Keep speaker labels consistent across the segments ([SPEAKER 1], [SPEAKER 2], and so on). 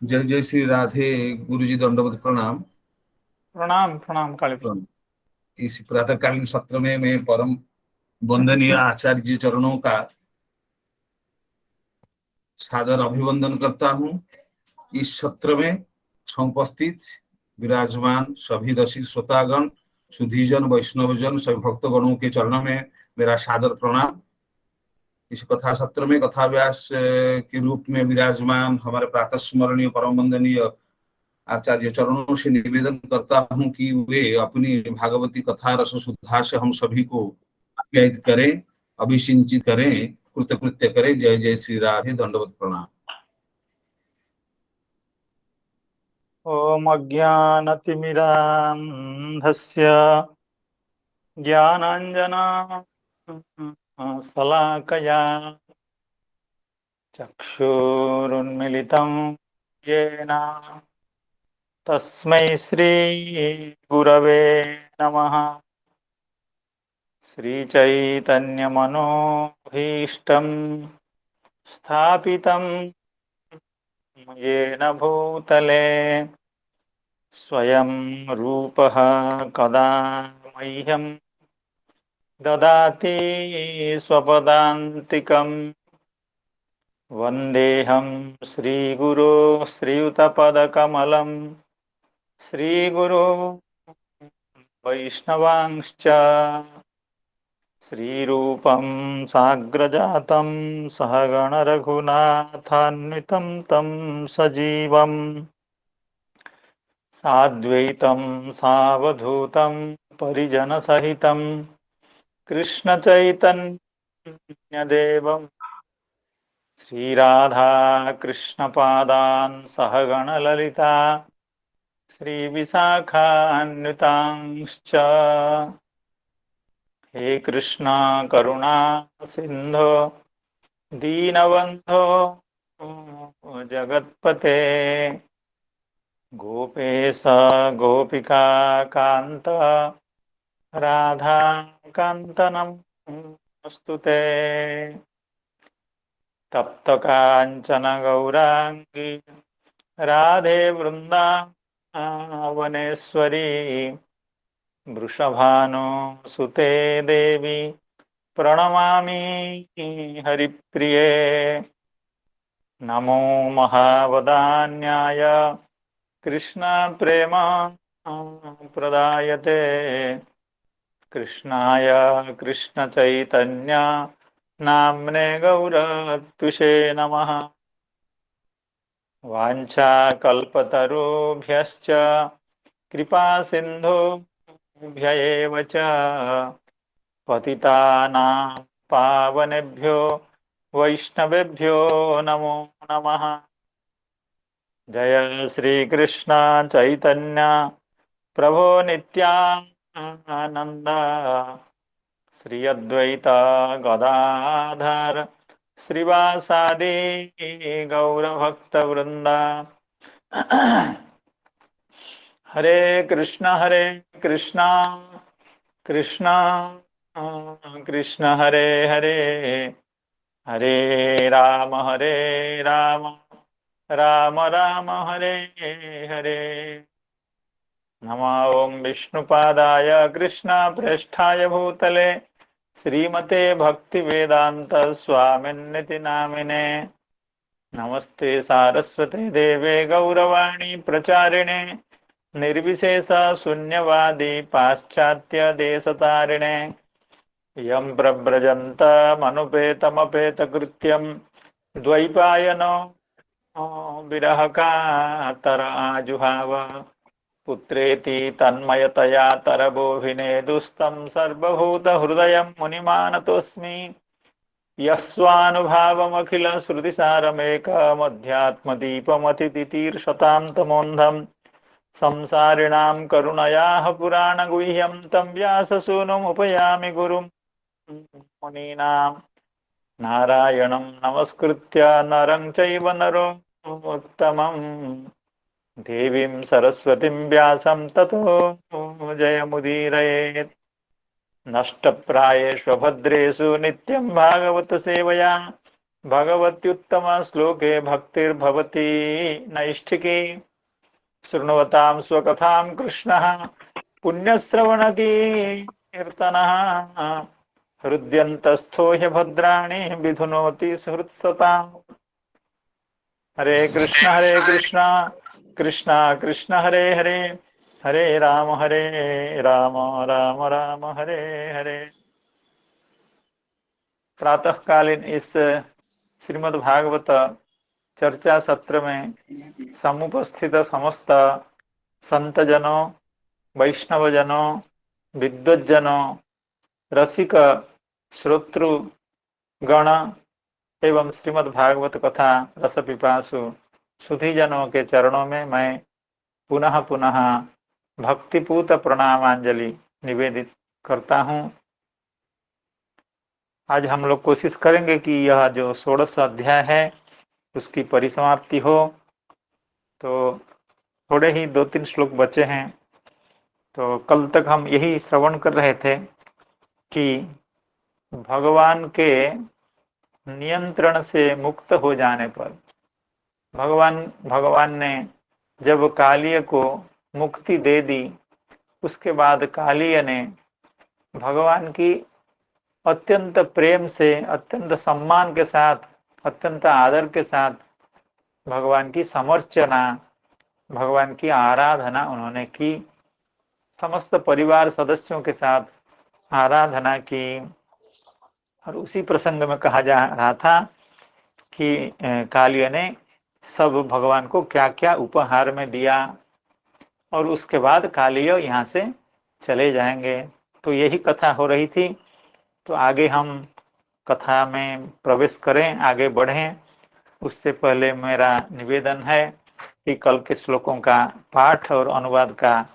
[SPEAKER 1] जय जय श्री राधे। गुरु जी दंडवत प्रणाम।
[SPEAKER 2] प्रणाम प्रणाम काली
[SPEAKER 1] प्रणाम। इस प्रातःकालीन सत्र में मैं परम वंदनीय आचार्य जी चरणों का सादर अभिवंदन करता हूँ। इस सत्र में उपस्थित विराजमान सभी रसिक श्रोतागण, सुधीजन, वैष्णवजन, सभी भक्तगणों के चरणों में मेरा सादर प्रणाम। इस कथा सत्र में कथा व्यास के रूप में विराजमान हमारे प्रातः स्मरणीय परम वंदनीय आचार्य चरणों से निवेदन करता हूं कि वे अपनी भागवती कथा रस सुधा से हम सभी को आप्यायित करें, अभिसिंचित करें, कृतकृत्य करें। जय जय श्री राधे। दंडवत प्रणाम।
[SPEAKER 2] ओम अज्ञानतिमिरान्धस्य ज्ञानाञ्जना शलाकया चक्षुरुन्मिलितं येन तस्मै श्रीगुरवे नमः। श्रीचैतन्यमनोभीष्टं स्थापितं येन भूतले स्वयं रूपः कदा मह्यं ददाति स्वपदान्तिकम्। वन्देऽहं श्रीगुरो श्रीयुतपदकमलं श्रीगुरो वैष्णवांश्च श्रीरूपं साग्रजातं सहगणरघुनाथान्वितं तं सजीवम् साद्वैतं सावधूतं परिजनसहितं कृष्णचैतन्यदेवं श्रीराधा कृष्णपादान् सहगणललिता श्रीविशाखान्वितांश्च। हे कृष्णा करुणा सिन्धो दीनबन्धो जगत्पते गोपेश गोपिका कान्त राधाकान्त नमोऽस्तुते। तप्तकाञ्चन गौराङ्गी राधे वृन्दावनेश्वरी वृषभानुसुते देवी प्रणमामि हरिप्रिये। नमो महावदान्याय कृष्णप्रेम प्रदायते कृष्णाय कृष्णचैतन्य नाम्ने गौरत्विषे नमः। वाञ्छाकल्पतरुभ्यश्च कृपा सिन्धुभ्य एव च पतितानां पावनेभ्यो वैष्णवेभ्यो नमो नमः। जय श्री कृष्ण चैतन्य प्रभो नित्यानंद श्री अद्वैत गदाधर श्रीवासादि गौरभक्तवृंदा। हरे कृष्ण कृष्ण कृष्ण हरे हरे हरे राम राम राम हरे हरे। नमः ओं विष्णुपादाय कृष्णप्रेष्ठाय भूतले श्रीमते भक्तिवेदांत स्वामिन्निति नामिने। नमस्ते सारस्वते देवे गौरवाणी प्रचारिणे निर्विशेष शून्यवादी पाश्चात्य देशतारिणे। यं प्रव्रजन्तमनुपेतमपेतकृत्यं द्वैपायनो विरह कातर आजुहाव पुत्रेति तन्मयतया तरबोभिनेदुस्तं सर्वभूतहृदयं मुनिमानतोऽस्मि। यस्वानुभावमखिल श्रुतिसारमेकमध्यात्मदीपमतितितीर्षतां तमोन्धं संसारिणां करुणयाः पुराणगुह्यं तं व्याससूनुमुपयामि गुरुं मुनीनां। नारायणं नमस्कृत्य नरं चैव नरोत्तमं देवीं सरस्वतीं व्यासं ततो जयमुदीरयेत्। नष्टप्रायेष्वभद्रेषु नित्यं भागवत सेवया भगवत्युत्तम श्लोके भक्तिर्भवति नैष्ठिकी शृण्वतां स्वकथां कृष्णः पुण्यश्रवणकीर्तनः हृद्यन्तस्थो ह्यभद्राणि विधुनोति सुहृत्सताम्। हरे कृष्ण कृष्ण कृष्ण हरे हरे, हरे राम राम राम हरे हरे। प्रातःकालीन इस श्रीमद् भागवत चर्चा सत्र में समुपस्थित समस्त संतजनों, वैष्णवजनों, विद्वज्जनों, रसिक श्रोतृ गण एवं श्रीमद् भागवत कथा रस पिपासु सुधीजनों के चरणों में मैं पुनः पुनः भक्तिपूत प्रणामांजलि निवेदित करता हूँ। आज हम लोग कोशिश करेंगे कि यह जो 16 अध्याय है उसकी परिसमाप्ति हो। तो थोड़े ही 2-3 श्लोक बचे हैं। तो कल तक हम यही श्रवण कर रहे थे कि भगवान के नियंत्रण से मुक्त हो जाने पर भगवान ने जब कालिय को मुक्ति दे दी, उसके बाद कालिय ने भगवान की अत्यंत प्रेम से, अत्यंत सम्मान के साथ, अत्यंत आदर के साथ भगवान की समर्चना, भगवान की आराधना उन्होंने की। समस्त परिवार सदस्यों के साथ आराधना की। और उसी प्रसंग में कहा जा रहा था कि कालिय ने सब भगवान को क्या क्या उपहार में दिया और उसके बाद कालिय यहाँ से चले जाएंगे। तो यही कथा हो रही थी। तो आगे हम कथा में प्रवेश करें, आगे बढ़ें, उससे पहले मेरा निवेदन है कि कल के श्लोकों का पाठ और अनुवाद का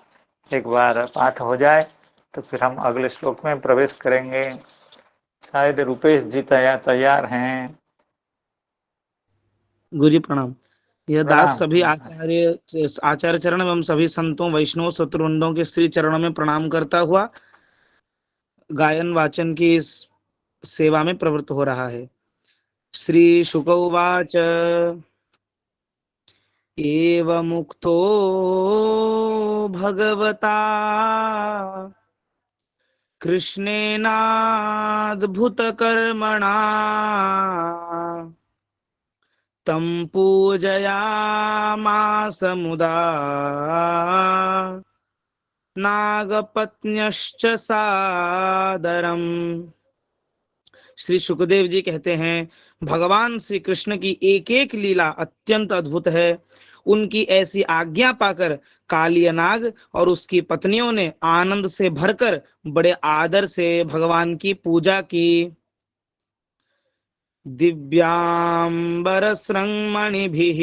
[SPEAKER 2] एक बार पाठ हो जाए तो फिर हम अगले श्लोक में प्रवेश करेंगे। शायद रुपेश जी तैयार हैं।
[SPEAKER 3] गुरु जी प्रणाम। यह दास
[SPEAKER 2] प्रणाम।
[SPEAKER 3] सभी आचार्य चरण एवं सभी संतों, वैष्णव, शत्रुवृंदों के श्री चरणों में प्रणाम करता हुआ गायन वाचन की इस सेवा में प्रवृत्त हो रहा है। श्री शुक उवाच एवमुक्तो भगवता कृष्णेनाद्भुतकर्मणा तं पूजयामास मुदा नागपत्न्यश्च सादरम्। श्री सुखदेव जी कहते हैं, भगवान श्री कृष्ण की एक एक लीला अत्यंत अद्भुत है। उनकी ऐसी आज्ञा पाकर कालियनाग और उसकी पत्नियों ने आनंद से भरकर बड़े आदर से भगवान की पूजा की। दिव्यांबर श्रृंगमणिभिः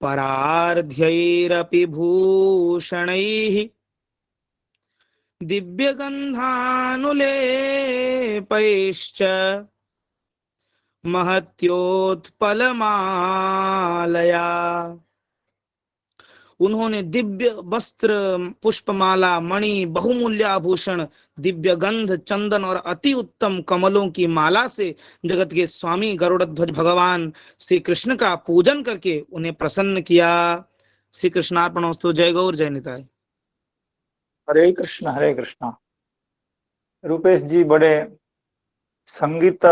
[SPEAKER 3] परार्ध्यैरपि भूषणैः दिव्यगन्धानुलेपैश्च महत्योत्पलमालया। उन्होंने दिव्य वस्त्र, पुष्पमाला, मणि, बहुमूल्य आभूषण, दिव्य गंध, चंदन और अति उत्तम कमलों की माला से जगत के स्वामी गरुड़ध्वज भगवान श्री कृष्ण का पूजन करके उन्हें प्रसन्न किया। श्री कृष्णार्पणमस्तु। जय गौर, जय निताय।
[SPEAKER 2] हरे कृष्ण रुपेश जी बड़े संगीत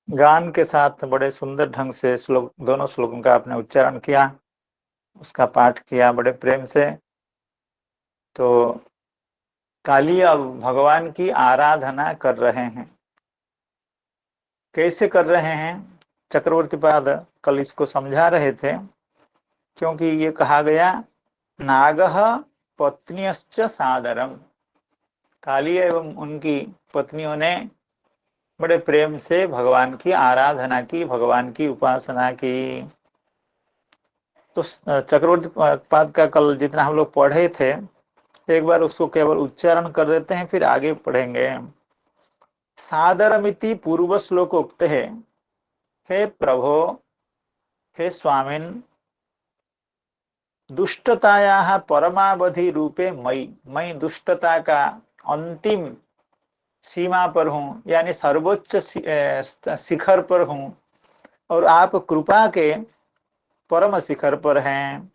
[SPEAKER 2] गान के साथ बड़े सुंदर ढंग से दोनों श्लोकों का आपने उच्चारण किया, उसका पाठ किया बड़े प्रेम से। तो काली अब भगवान की आराधना कर रहे हैं। कैसे कर रहे हैं? चक्रवर्ती पाद कल इसको समझा रहे थे, क्योंकि ये कहा गया नागः पत्न्यश्च सादरम। काली एवं उनकी पत्नियों ने बड़े प्रेम से भगवान की आराधना की, भगवान की उपासना की। तो चक्रवर्ती पाद का कल जितना हम लोग पढ़े थे, एक बार उसको केवल उच्चारण कर देते हैं, फिर आगे पढ़ेंगे। सादरमिति पूर्व श्लोक उक्त है, हे प्रभो, हे स्वामिन, दुष्टतायाः परमावधि रूपे मई दुष्टता का अंतिम सीमा पर हूँ, यानी सर्वोच्च शिखर पर हूँ, और आप कृपा के परम शिखर पर हैं।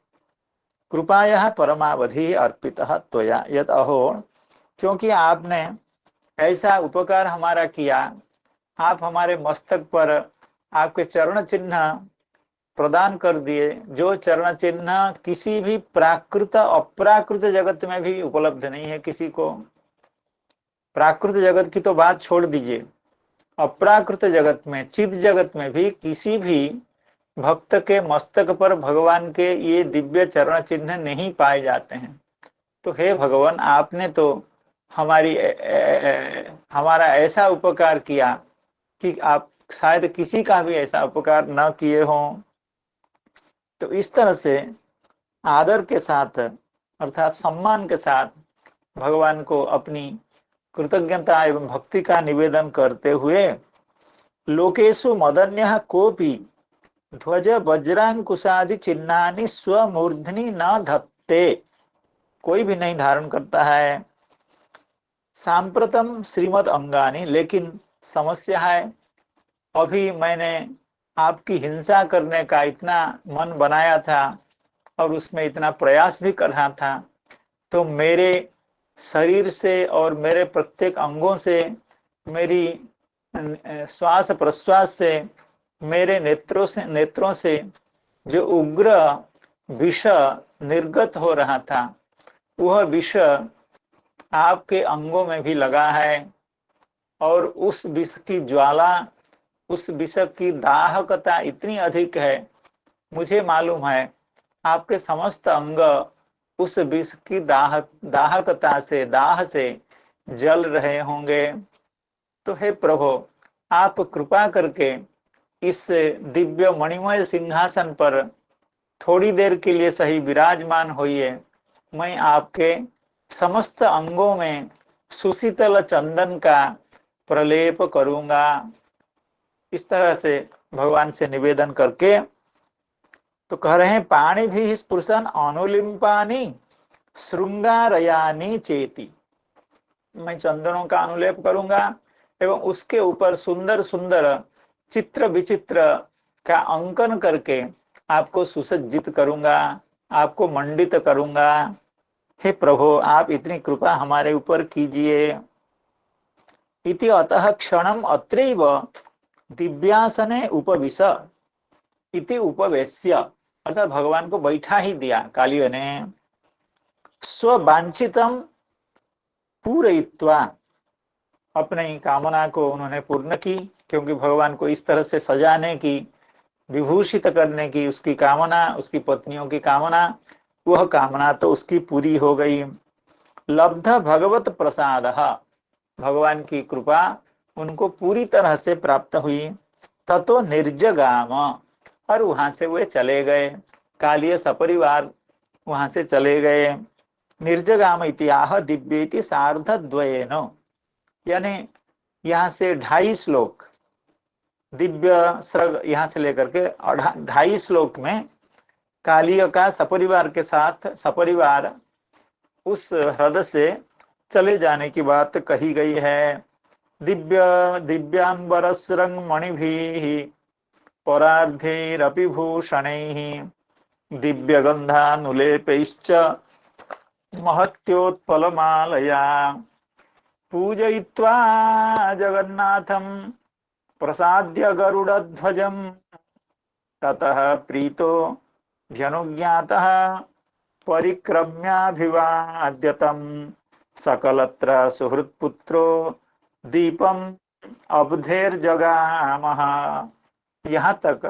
[SPEAKER 2] कृपाया परमावधि अर्पितः त्वया यद अहो, क्योंकि आपने ऐसा उपकार हमारा किया, आप हमारे मस्तक पर आपके चरण चिन्ह प्रदान कर दिए, जो चरण चिन्ह किसी भी प्राकृत अप्राकृत जगत में भी उपलब्ध नहीं है किसी को। प्राकृत जगत की तो बात छोड़ दीजिए, अप्राकृत जगत में, चिद जगत में भी किसी भी भक्त के मस्तक पर भगवान के ये दिव्य चरण चिन्ह नहीं पाए जाते हैं। तो हे भगवान, आपने तो हमारा ऐसा उपकार किया कि आप शायद किसी का भी ऐसा उपकार न किए हों। तो इस तरह से आदर के साथ अर्थात सम्मान के साथ भगवान को अपनी कृतज्ञता एवं भक्ति का निवेदन करते हुए, लोकेशु मदन्यः कोपि ध्वज वज्रांकुशादि चिन्हानि स्वमूर्धनि न धत्ते, कोई भी नहीं धारण करता है। सांप्रतम श्रीमद अंगानी, लेकिन समस्या है, अभी मैंने आपकी हिंसा करने का इतना मन बनाया था और उसमें इतना प्रयास भी कर रहा था, तो मेरे शरीर से और मेरे प्रत्येक अंगों से, मेरी श्वास प्रश्वास से, मेरे नेत्रों से जो उग्र विष निर्गत हो रहा था, वह विष आपके अंगों में भी लगा है, और उस विष की ज्वाला, उस विष की दाहकता इतनी अधिक है, मुझे मालूम है आपके समस्त अंग उस विष की दाहकता से, दाह से जल रहे होंगे। तो हे प्रभु, आप कृपा करके इस दिव्य मणिमय सिंहासन पर थोड़ी देर के लिए सही विराजमान होइए। मैं आपके समस्त अंगों में सुशीतल चंदन का प्रलेप करूंगा। इस तरह से भगवान से निवेदन करके तो कह रहे हैं, पाणी भी स्पृशन अनुलिंपानी श्रृंगारयानी चेती, मैं चंदनों का अनुलेप करूंगा एवं उसके ऊपर सुंदर सुंदर चित्र विचित्र का अंकन करके आपको सुसज्जित करूंगा, आपको मंडित करूंगा। हे प्रभु, आप इतनी कृपा हमारे ऊपर कीजिए। इति अतः क्षणम अत्रैव दिव्यासने उपविश इति उपवेश्य, अर्थात भगवान को बैठा ही दिया कालिय ने। स्ववांछितम पूरयित्वा, अपनी कामना को उन्होंने पूर्ण की, क्योंकि भगवान को इस तरह से सजाने की, विभूषित करने की उसकी कामना, उसकी पत्नियों की कामना, वह कामना तो उसकी पूरी हो गई। लब्ध भगवत प्रसाद, भगवान की कृपा उनको पूरी तरह से प्राप्त हुई। ततो निर्जगाम, और वहां से वे चले गए, कालिय सपरिवार वहां से चले गए। निर्जगाम इतिहाह दिव्येति सार्धद्वयेन, यानी यहाँ से 2.5 श्लोक दिव्य स्रग, यहाँ से लेकर के 2.5 श्लोक में कालिय का सपरिवार के साथ, सपरिवार उस हृदय से चले जाने की बात कही गई है। दिव्यांबरस्रंग मणिभिः परार्धैरपि भूषणैः दिव्यगन्धानुलेपैश्च महत्योत्पलमालया पूजयित्वा जगन्नाथं प्रसाद्य गरुडध्वजं ततः प्रीतो ह्यनुज्ञातः परिक्रम्याभिवाद्यतं सकलत्र सुहृत्पुत्रो दीपम अब्धेर्जगामः। यहाँ तक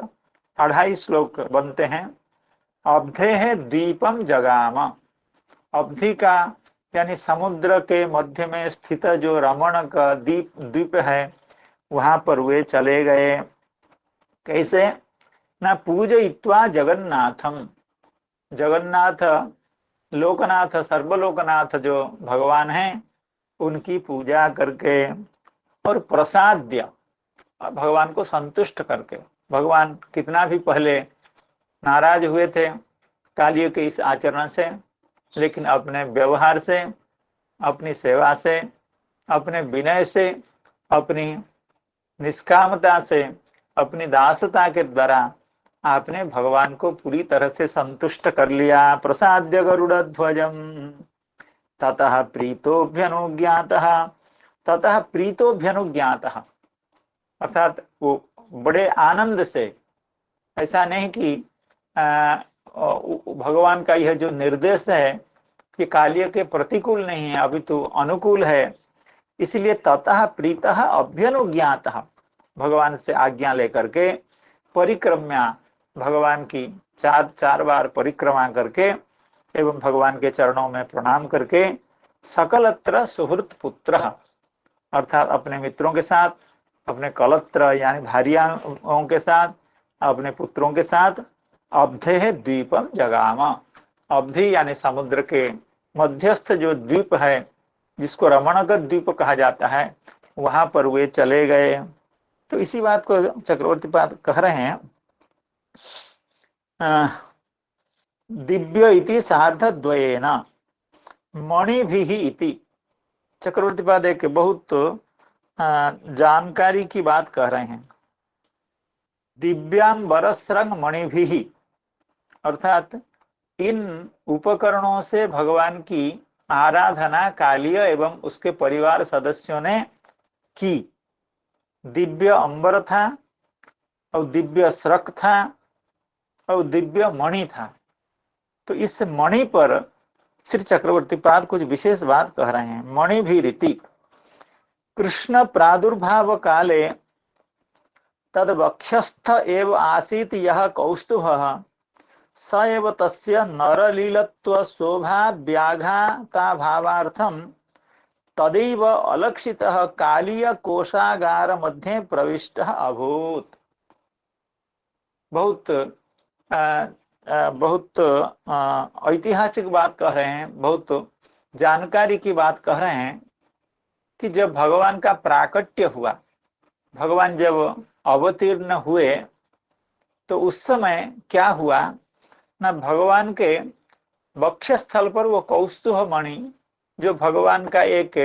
[SPEAKER 2] 2.5 श्लोक बनते हैं। अब्धे है द्वीपम जगाम, अवधि का यानी समुद्र के मध्य में स्थित जो रमण का द्वीप है, वहां पर वे चले गए। कैसे ना, पूजयित्वा जगन्नाथम, जगन्नाथ लोकनाथ सर्वलोकनाथ जो भगवान हैं, उनकी पूजा करके और प्रसाद्य, भगवान को संतुष्ट करके। भगवान कितना भी पहले नाराज हुए थे कालिय के इस आचरण से, लेकिन अपने व्यवहार से, अपनी सेवा से अपने विनय से, अपनी निष्कामता से, अपनी दासता के द्वारा आपने भगवान को पूरी तरह से संतुष्ट कर लिया। प्रसाद्य गरुड़ ध्वजम ततः प्रीतोभ्यनुज्ञातः, ततः प्रीतोभ्यनुज्ञातः, अर्थात वो बड़े आनंद से, ऐसा नहीं कि भगवान का यह जो निर्देश है कि काल्य के प्रतिकूल नहीं है, अभी तो अनुकूल है, इसलिए ततः प्रीतः अभ्यनुज्ञातः, भगवान से आज्ञा लेकर के परिक्रमा, भगवान की चार बार परिक्रमा करके एवं भगवान के चरणों में प्रणाम करके सकलत्र सुहृत पुत्र, अर्थात अपने मित्रों के साथ, अपने कलत्र यानी भार्याओं के साथ, अपने पुत्रों के साथ अब्धे द्वीपम जगाम, अब्धि यानी समुद्र के मध्यस्थ जो द्वीप है जिसको रमणगत द्वीप कहा जाता है, वहां पर वे चले गए। तो इसी बात को चक्रवर्ती पाद कह रहे हैं, दिव्य इति सार्धद्वयेन मणिभिः इति। चक्रवर्ती पाद एक बहुत जानकारी की बात कह रहे हैं। दिव्यांबरस्रंग मणिभिः, अर्थात इन उपकरणों से भगवान की आराधना कालीय एवं उसके परिवार सदस्यों ने की। दिव्य अंबर था और दिव्य स्रक था और दिव्य मणि था। तो इस मणि पर श्री चक्रवर्ती पाद कुछ विशेष बात कह रहे हैं। मणि भी रीति कृष्ण प्रादुर्भाव काले तद वक्षस्थ एव आसीत यह कौस्तुभः स एव तस्य नरलीलत्व शोभा व्याघाता भावार्थम तदैव अलक्षितः कालीय कोशागार मध्ये प्रविष्टः अभूत। बहुत ऐतिहासिक बात कह रहे हैं, बहुत जानकारी की बात कह रहे हैं कि जब भगवान का प्राकट्य हुआ, भगवान जब अवतीर्ण हुए, तो उस समय क्या हुआ ना, भगवान के वक्षस्थल पर वो कौस्तुभ मणि, जो भगवान का एक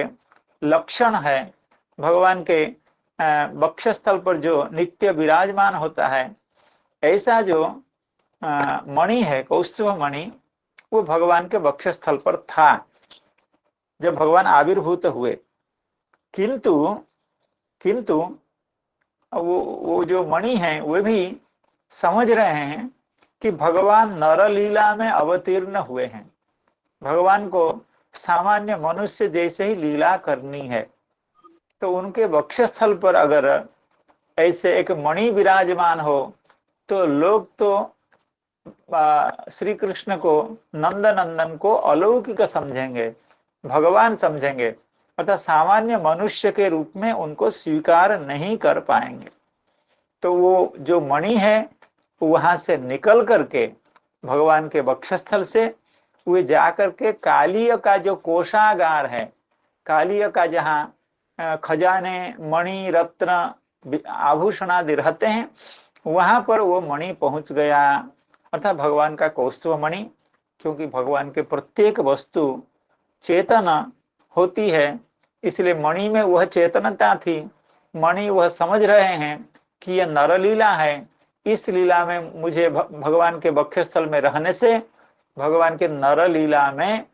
[SPEAKER 2] लक्षण है, भगवान के वक्षस्थल पर जो नित्य विराजमान होता है, ऐसा जो मणि है, कौस्तुभ मणि, वो भगवान के वक्षस्थल पर था जब भगवान आविर्भूत हुए। किंतु वो जो मणि है, वे भी समझ रहे हैं कि भगवान नरलीला में अवतीर्ण हुए हैं, भगवान को सामान्य मनुष्य जैसे ही लीला करनी है। तो उनके वक्षस्थल पर अगर ऐसे एक मणि विराजमान हो तो लोग तो श्री कृष्ण को, नंद नंदन को अलौकिक समझेंगे, भगवान समझेंगे, अर्थात सामान्य मनुष्य के रूप में उनको स्वीकार नहीं कर पाएंगे। तो वो जो मणि है वहां से निकल करके भगवान के वक्षस्थल से वे जाकर के कालीय का जो कोषागार है, कालीय का जहाँ खजाने, मणि, रत्न, आभूषण आदि रहते हैं, वहां पर वो मणि पहुंच गया, अर्थात भगवान का कौस्तुभ मणि। क्योंकि भगवान के प्रत्येक वस्तु चेतना होती है, इसलिए मणि में वह चेतनता थी। मणि वह समझ रहे हैं कि यह नरलीला है, इस लीला में मुझे भगवान के वक्षस्थल में रहने से भगवान के नरलीला में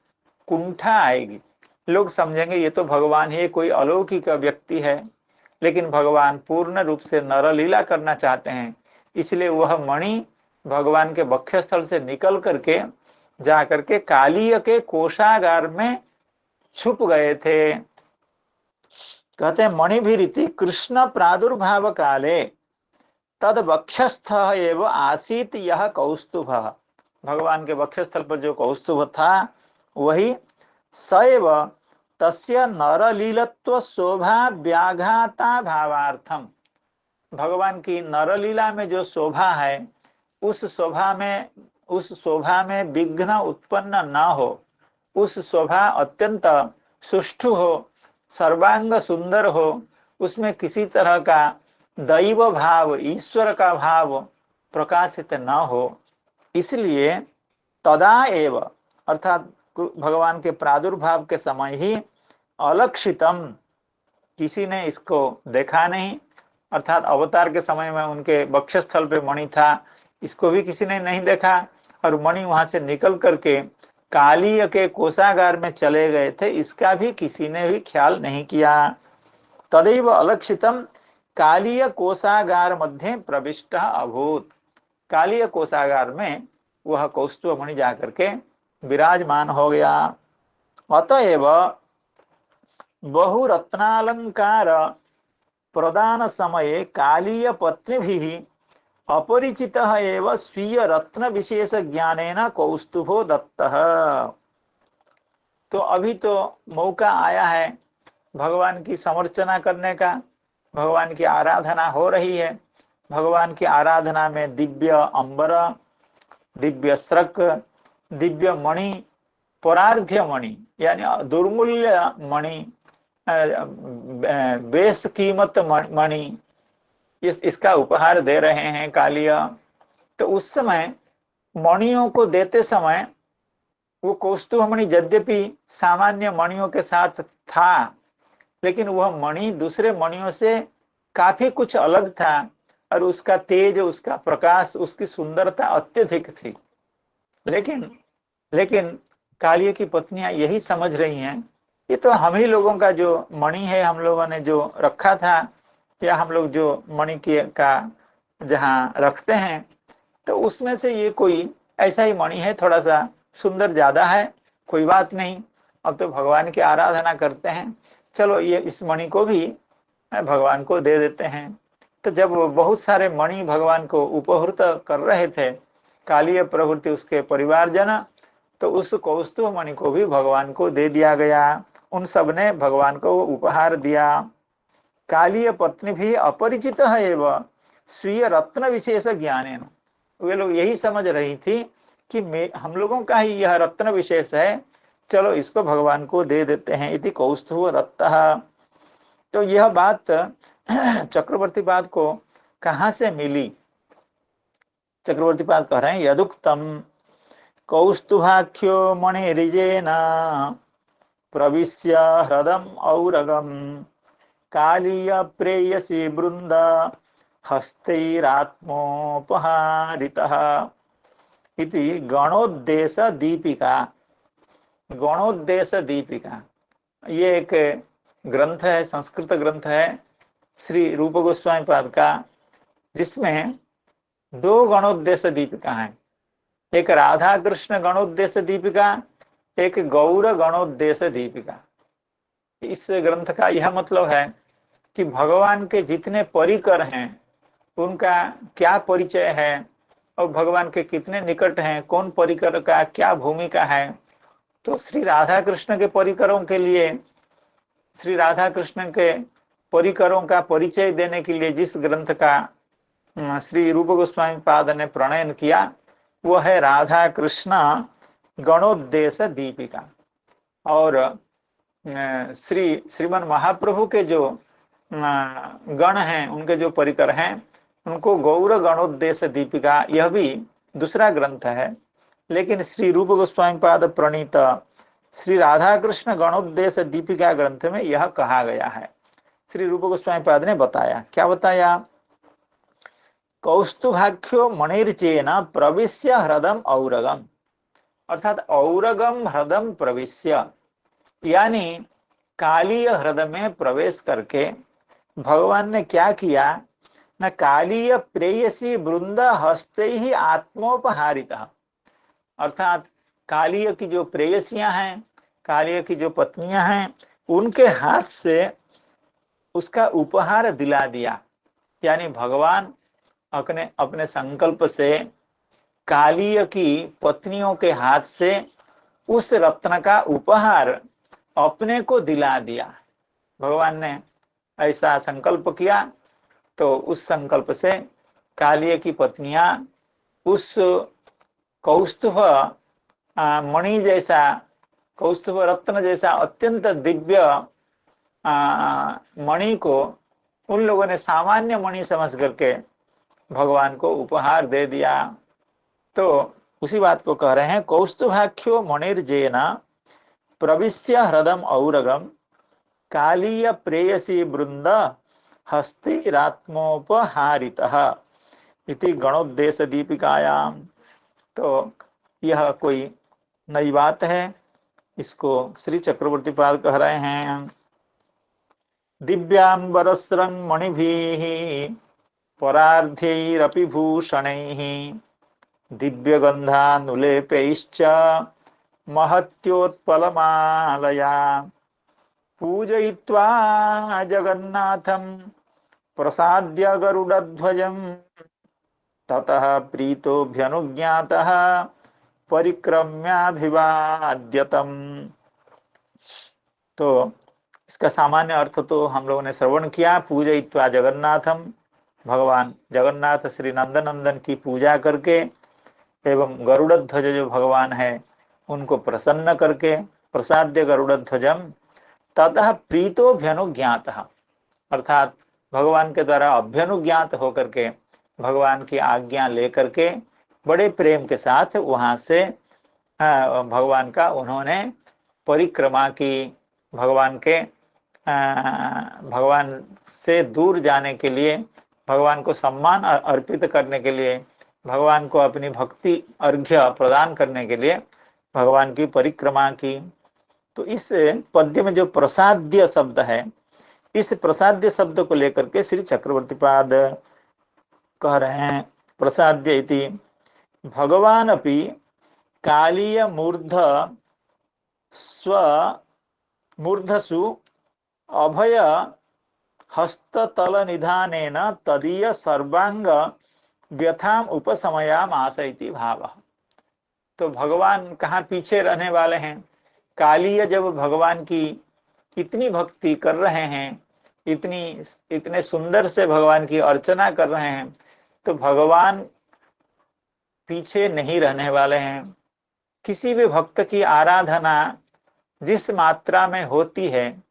[SPEAKER 2] कुंठा आएगी, लोग समझेंगे ये तो भगवान ही कोई अलौकिक व्यक्ति है, लेकिन भगवान पूर्ण रूप से नरलीला करना चाहते हैं, इसलिए वह मणि भगवान के वक्षस्थल से निकल करके जा करके कालीय के कोषागार में छुप गए थे। कहते हैं मणि भी रीति कृष्ण प्रादुर्भाव काले तद वक्षस्थ एव आसीत यह कौस्तुभ, भगवान के वक्षस्थल पर जो कौस्तुभ था वही सैव तस्य नरलीलत्व शोभा व्याघाता भावार्थम, भगवान की नरलीला में जो शोभा है उस शोभा में विघ्न उत्पन्न न हो, उस शोभा अत्यंत सुष्ठु हो, सर्वांग सुंदर हो, उसमें किसी तरह का दैव भाव, ईश्वर का भाव प्रकाशित न हो, इसलिए तदा एव, अर्थात भगवान के प्रादुर्भाव के समय ही अलक्षितम, किसी ने इसको देखा नहीं, अर्थात अवतार के समय में उनके वक्षस्थल पे मणि था, इसको भी किसी ने नहीं देखा, और मणि वहां से निकल करके कालीय के कोषागार में चले गए थे, इसका भी किसी ने भी ख्याल नहीं किया। तदैव अलक्षितम कालीय कोषागार मध्य प्रविष्ट अभूत, कालीय कोषागार में वह कौस्तुभ मणि जाकर के विराजमान हो गया। अतएव बहुरत्नालंकार प्रदान समय कालीय पत्नी अपरिचित एव स्वीय रत्न विशेष ज्ञानेन कौस्तुभो दत्तः। तो अभी तो मौका आया है भगवान की समर्चना करने का, भगवान की आराधना हो रही है। भगवान की आराधना में दिव्य अंबर, दिव्य स्रक, दिव्य मणि, परार्ध्य मणि यानी दुर्मूल्य मणि, बेस कीमत मणि, इसका उपहार दे रहे हैं कालिय। तो उस समय मणियों को देते समय वो कौस्तुभ मणि यद्यपि सामान्य मणियों के साथ था, लेकिन वह मणि दूसरे मणियों से काफी कुछ अलग था, और उसका तेज, उसका प्रकाश, उसकी सुंदरता अत्यधिक थी। लेकिन कालिय की पत्नियां यही समझ रही हैं, ये तो हम ही लोगों का जो मणि है, हम लोगों ने जो रखा था, या हम लोग जो मणि का जहाँ रखते हैं, तो उसमें से ये कोई ऐसा ही मणि है, थोड़ा सा सुंदर ज्यादा है, कोई बात नहीं, अब तो भगवान की आराधना करते हैं, चलो ये इस मणि को भी भगवान को दे देते हैं। तो जब बहुत सारे मणि भगवान को उपहृत कर रहे थे कालीय प्रभृति उसके परिवारजन, तो उस कौस्तुभ मणि को भी भगवान को दे दिया गया। उन सब ने भगवान को उपहार दिया। कालीय पत्नी भी अपरिचित है एवं स्वीय रत्न विशेष ज्ञान, वे लोग यही समझ रही थी कि हम लोगों का ही यह रत्न विशेष है, चलो इसको भगवान को दे देते हैं। इति कौस्तुभ दत्तः। तो यह बात चक्रवर्ती पाद को कहाँ से मिली? चक्रवर्ती पाद कह रहे हैं, यदुक्तम कौस्तुभाख्यो मणिरिजेन प्रविश्य ह्रदम औरगम कालीय प्रेयसी वृंद हस्तैरात्मोपहारितः इति गणोद्देश दीपिका। गणोद्देश दीपिका ये एक ग्रंथ है, संस्कृत ग्रंथ है श्री रूप गोस्वामी पाद का, जिसमें 2 गणोद्देश दीपिका है। एक राधा कृष्ण गणोद्देश दीपिका, एक गौर गणोद्देश दीपिका। इस ग्रंथ का यह मतलब है कि भगवान के जितने परिकर हैं उनका क्या परिचय है, और भगवान के कितने निकट हैं, कौन परिकर का क्या भूमिका है। तो श्री राधा कृष्ण के परिकरों के लिए, श्री राधा कृष्ण के परिकरों का परिचय देने के लिए जिस ग्रंथ का श्री रूप गोस्वामी पाद ने प्रणयन किया, वह है राधा कृष्ण गणोद्देश दीपिका। और श्रीमन महाप्रभु के जो गण हैं, उनके जो परिकर हैं, उनको गौर गणोद्देश दीपिका, यह भी दूसरा ग्रंथ है। लेकिन श्री रूप गोस्वामी पाद प्रणीत श्री राधा कृष्ण गणोद्देश दीपिका ग्रंथ में यह कहा गया है। श्री रूप गोस्वामी पाद ने बताया, क्या बताया? कौस्तुभाख्यो मणिर्चेन प्रविश्य ह्रदम औरगम, अर्थात औरगम ह्रदम प्रविश्य, यानी कालीय ह्रद में प्रवेश करके भगवान ने क्या किया न, कालीय प्रेयसी वृंद हस्ते ही आत्मोपहारिता, अर्थात कालीय की जो प्रेयसियां हैं, कालीय की जो पत्नियां हैं, उनके हाथ से उसका उपहार दिला दिया। यानी भगवान अपने संकल्प से कालीय की पत्नियों के हाथ से उस रत्न का उपहार अपने को दिला दिया। भगवान ने ऐसा संकल्प किया, तो उस संकल्प से कालीय की पत्नियां उस कौस्तुभ मणि जैसा, कौस्तुभ रत्न जैसा अत्यंत दिव्य मणि को उन लोगों ने सामान्य मणि समझ करके भगवान को उपहार दे दिया। तो उसी बात को कह रहे हैं, कौस्तुभाख्यो मणिर्जेन प्रविश्य ह्रदम औरगम कालीय प्रेयसी वृंद हस्तिरात्मोपहारितः इति गणोद्देश दीपिकायाम। तो यह कोई नई बात है, इसको श्री चक्रवर्ती पाद कह रहे हैं। दिव्यांबरस्रं मणिभिः परार्ध्यैरपि भूषणैः दिव्यगन्धानुलेपैश्च महत्योत्पलमालया पूजयित्वा जगन्नाथं प्रसाद्य गरुडध्वजं ततः प्रीतोऽभ्यनुज्ञातः परिक्रम्याभिवाद्यतम्। तो इसका सामान्य अर्थ तो हम लोगों ने श्रवण किया। पूजयित्वा जगन्नाथम, भगवान जगन्नाथ श्री नंदनंदन की पूजा करके एवं गरुड़ध्वज जो भगवान है उनको प्रसन्न करके प्रसाद्य गरुड़ध्वजम ततः प्रीतोऽभ्यनुज्ञातः, अर्थात भगवान के द्वारा अभ्यनुज्ञात होकर के भगवान की आज्ञा लेकर के बड़े प्रेम के साथ वहां से भगवान का उन्होंने परिक्रमा की। भगवान से दूर जाने के लिए, भगवान को सम्मान अर्पित करने के लिए, भगवान को अपनी भक्ति अर्घ्य प्रदान करने के लिए भगवान की परिक्रमा की। तो इस पद्य में जो प्रसाद्य शब्द है, इस प्रसाद्य शब्द को लेकर के श्री चक्रवर्ती पाद कह रहे हैं प्रसाद्य इति भगवान अपि कालीय मूर्धसु अभय हस्ततल निधानेन तदीय सर्वांग व्यथाम उपशमयाम आशयति भावः। तो भगवान कहाँ पीछे रहने वाले हैं? कालीय जब भगवान की इतनी भक्ति कर रहे हैं, इतने सुंदर से भगवान की अर्चना कर रहे हैं, तो भगवान पीछे नहीं रहने वाले हैं। किसी भी भक्त की आराधना जिस मात्रा में होती है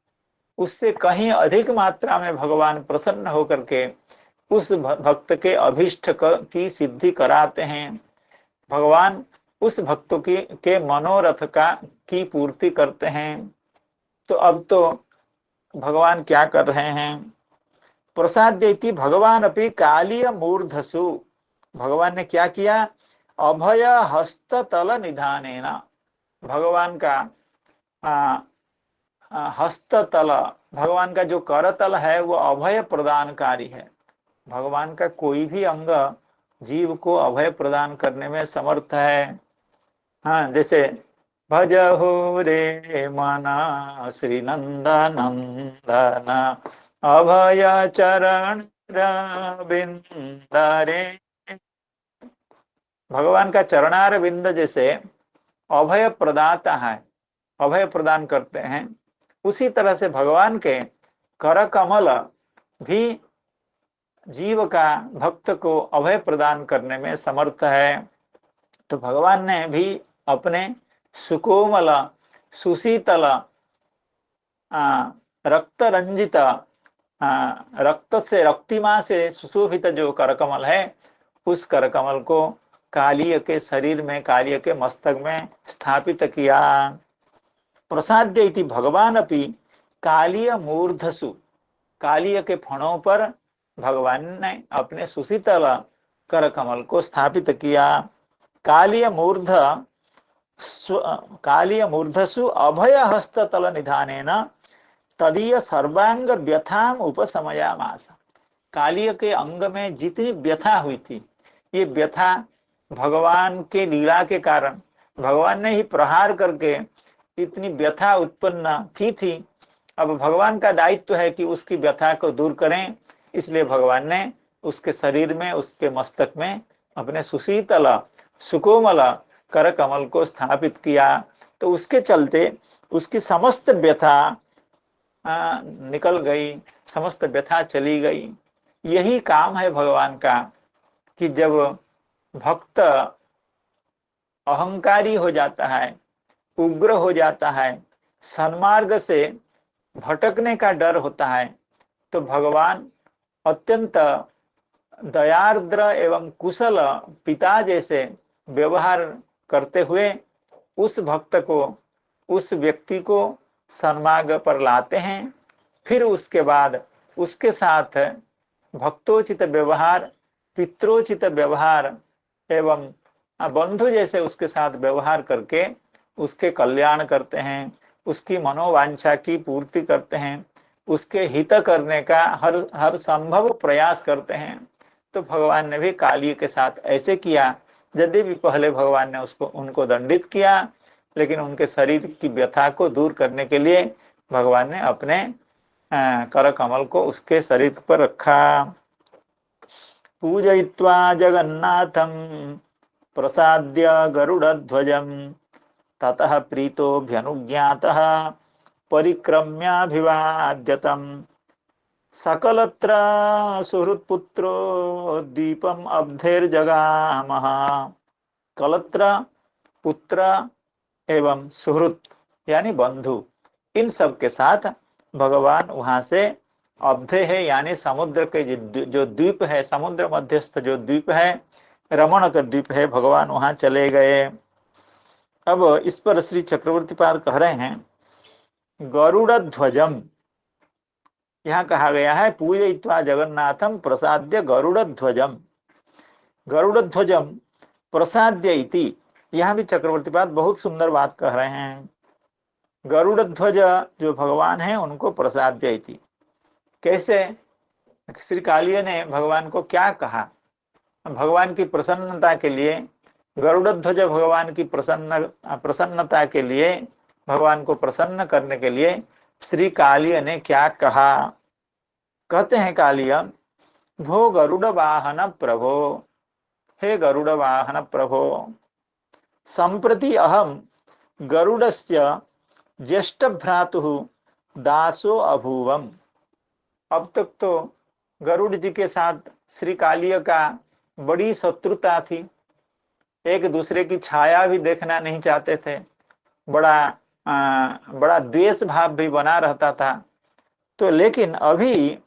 [SPEAKER 2] उससे कहीं अधिक मात्रा में भगवान प्रसन्न होकर के उस भक्त के अभीष्ट की सिद्धि कराते हैं। भगवान उस भक्त के मनोरथ की पूर्ति करते हैं। तो अब तो भगवान क्या कर रहे हैं? प्रसाद्यति भगवान अपि कालीय मूर्धसु, भगवान ने क्या किया? अभय हस्ततल निधानेन, भगवान का हस्ततल, भगवान का जो करतल है वो अभय प्रदानकारी है। भगवान का कोई भी अंग जीव को अभय प्रदान करने में समर्थ है। हाँ, जैसे भजहु रे मना श्री नंदनंदन अभय चरण बिंदरे, भगवान का चरणार बिंद जैसे अभय प्रदाता है, अभय प्रदान करते हैं, उसी तरह से भगवान के कर कमल भी जीव का, भक्त को अभय प्रदान करने में समर्थ है। तो भगवान ने भी अपने सुकोमल सुशीतल रक्त रंजित रक्त से रक्तिमा से सुशोभित जो करकमल है, उस करकमल को कालीय के शरीर में, कालीय के मस्तक में स्थापित किया। प्रसाद्य इति भगवान अपि कालीय मूर्धसु, कालीय के फणों पर भगवान ने अपने सुशीतल कर कमल को स्थापित किया। कालीय मूर्धसु अभय हस्ततल निधानेन तदीय सर्वांग व्यथाम उपशमयामास, कालीय के अंग में जितनी व्यथा हुई थी, ये व्यथा भगवान के लीला के कारण, भगवान ने ही प्रहार करके इतनी व्यथा उत्पन्न की थी। अब भगवान का दायित्व है कि उसकी व्यथा को दूर करें, इसलिए भगवान ने उसके शरीर में, उसके मस्तक में अपने सुशीतल सुकोमल कर कमल को स्थापित किया। तो उसके चलते उसकी समस्त व्यथा निकल गई, समस्त व्यथा चली गई। यही काम है भगवान का कि जब भक्त अहंकारी हो जाता है, उग्र हो जाता है, सन्मार्ग से भटकने का डर होता है, तो भगवान अत्यंत दयार्द्र एवं कुशल पिता जैसे व्यवहार करते हुए उस भक्त को, उस व्यक्ति को सन्मार्ग पर लाते हैं फिर उसके बाद उसके साथ भक्तोचित व्यवहार, पित्रोचित व्यवहार एवं बंधु जैसे उसके साथ व्यवहार करके उसके कल्याण करते हैं, उसकी मनोवांछा की पूर्ति करते हैं, उसके हित करने का हर हर संभव प्रयास करते हैं। तो भगवान ने भी काली के साथ ऐसे किया। यदि भी पहले भगवान ने उनको दंडित किया, लेकिन उनके शरीर की व्यथा को दूर करने के लिए भगवान ने अपने कर कमल को उसके शरीर पर रखा। पूजयित्वा जगन्नाथं प्रसाद्य गरुड़ध्वजं ततः प्रीतोऽभ्यनुज्ञातः परिक्रम्याभिवाद्यतं सकलत्र सुहृत्पुत्रो दीपम अब्धेर्जगामः। कलत्र पुत्र एवं सुहृत यानी बंधु, इन सब के साथ भगवान वहां से अब्धे है यानी समुद्र के जो द्वीप है, समुद्र मध्यस्थ जो द्वीप है, रमण का द्वीप है, भगवान वहां चले गए। अब इस पर श्री चक्रवर्ती पाद कह रहे हैं गरुड़ ध्वजम, यहाँ कहा गया है पूजयित्वा जगन्नाथम प्रसाद्य गरुड़ ध्वजम। गरुड़ ध्वजम प्रसाद्य इति, यहाँ भी चक्रवर्ती पाद बहुत सुंदर बात कह रहे हैं। गरुड़ ध्वज जो भगवान है उनको प्रसाद्य इति, कैसे? श्री कालिया ने भगवान को क्या कहा? भगवान की प्रसन्नता के लिए, गरुड़ ध्वज भगवान की प्रसन्नता के लिए, भगवान को प्रसन्न करने के लिए श्री कालिया ने क्या कहा? कहते हैं कालिया, भो गरुड़ वाहन प्रभो, हे गरुड़ वाहन प्रभो, संप्रति अहम गरुड़स्य ज्येष्ठ भ्रातु दासो अभूवम। अब तक तो गरुड़ जी के साथ श्री कालिया का बड़ी शत्रुता थी, एक दूसरे की छाया भी देखना नहीं चाहते थे, बड़ा द्वेष भाव भी बना रहता था। तो लेकिन अभी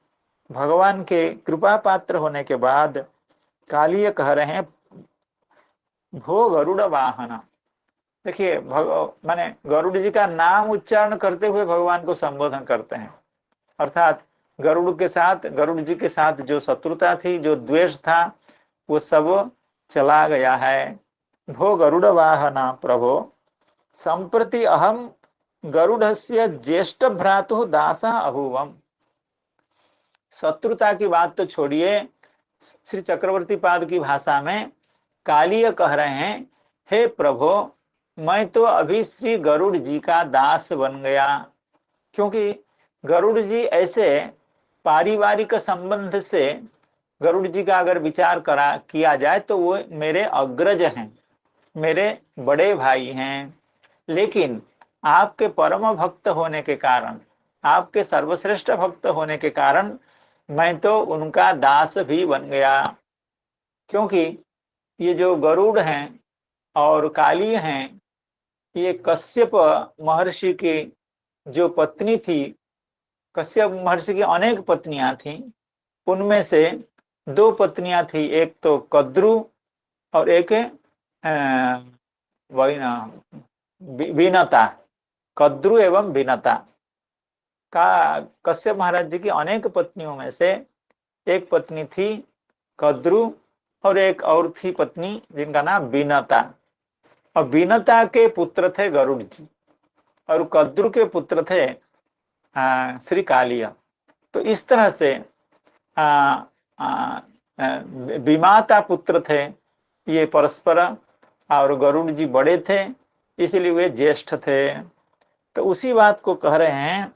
[SPEAKER 2] भगवान के कृपा पात्र होने के बाद कालिया कह रहे हैं भो गरुड़ वाहन। देखिए माने गरुड़ जी का नाम उच्चारण करते हुए भगवान को संबोधन करते हैं, अर्थात गरुड़ जी के साथ जो शत्रुता थी, जो द्वेष था, वो सब चला गया है। भो गरुड़ वाहन प्रभो संप्रति अहम गरुड़स्य ज्येष्ठ भ्रातु दासा अभूवम। शत्रुता की बात तो छोड़िए, श्री चक्रवर्ती पाद की भाषा में कालिया कह रहे हैं, हे प्रभो मैं तो अभी श्री गरुड़ जी का दास बन गया, क्योंकि गरुड़ जी ऐसे पारिवारिक संबंध से गरुड़ जी का अगर विचार किया जाए तो वो मेरे अग्रज हैं, मेरे बड़े भाई हैं। लेकिन आपके परम भक्त होने के कारण, आपके सर्वश्रेष्ठ भक्त होने के कारण मैं तो उनका दास भी बन गया, क्योंकि ये जो गरुड़ हैं और काली हैं, ये कश्यप महर्षि की जो पत्नी थी, कश्यप महर्षि की अनेक पत्नियां थीं, उनमें से 2 पत्नियां थी, एक तो कद्रु और एक विनता। कद्रु एवं विनता का कश्यप महाराज जी की अनेक पत्नियों में से एक पत्नी थी कद्रु और एक और थी पत्नी जिनका नाम विनता। और विनता के पुत्र थे गरुड़ जी और कद्रु के पुत्र थे श्री कालिया। तो इस तरह से विमाता पुत्र थे ये परस्पर, और गरुड़ जी बड़े थे इसलिए वे ज्येष्ठ थे। तो उसी बात को कह रहे हैं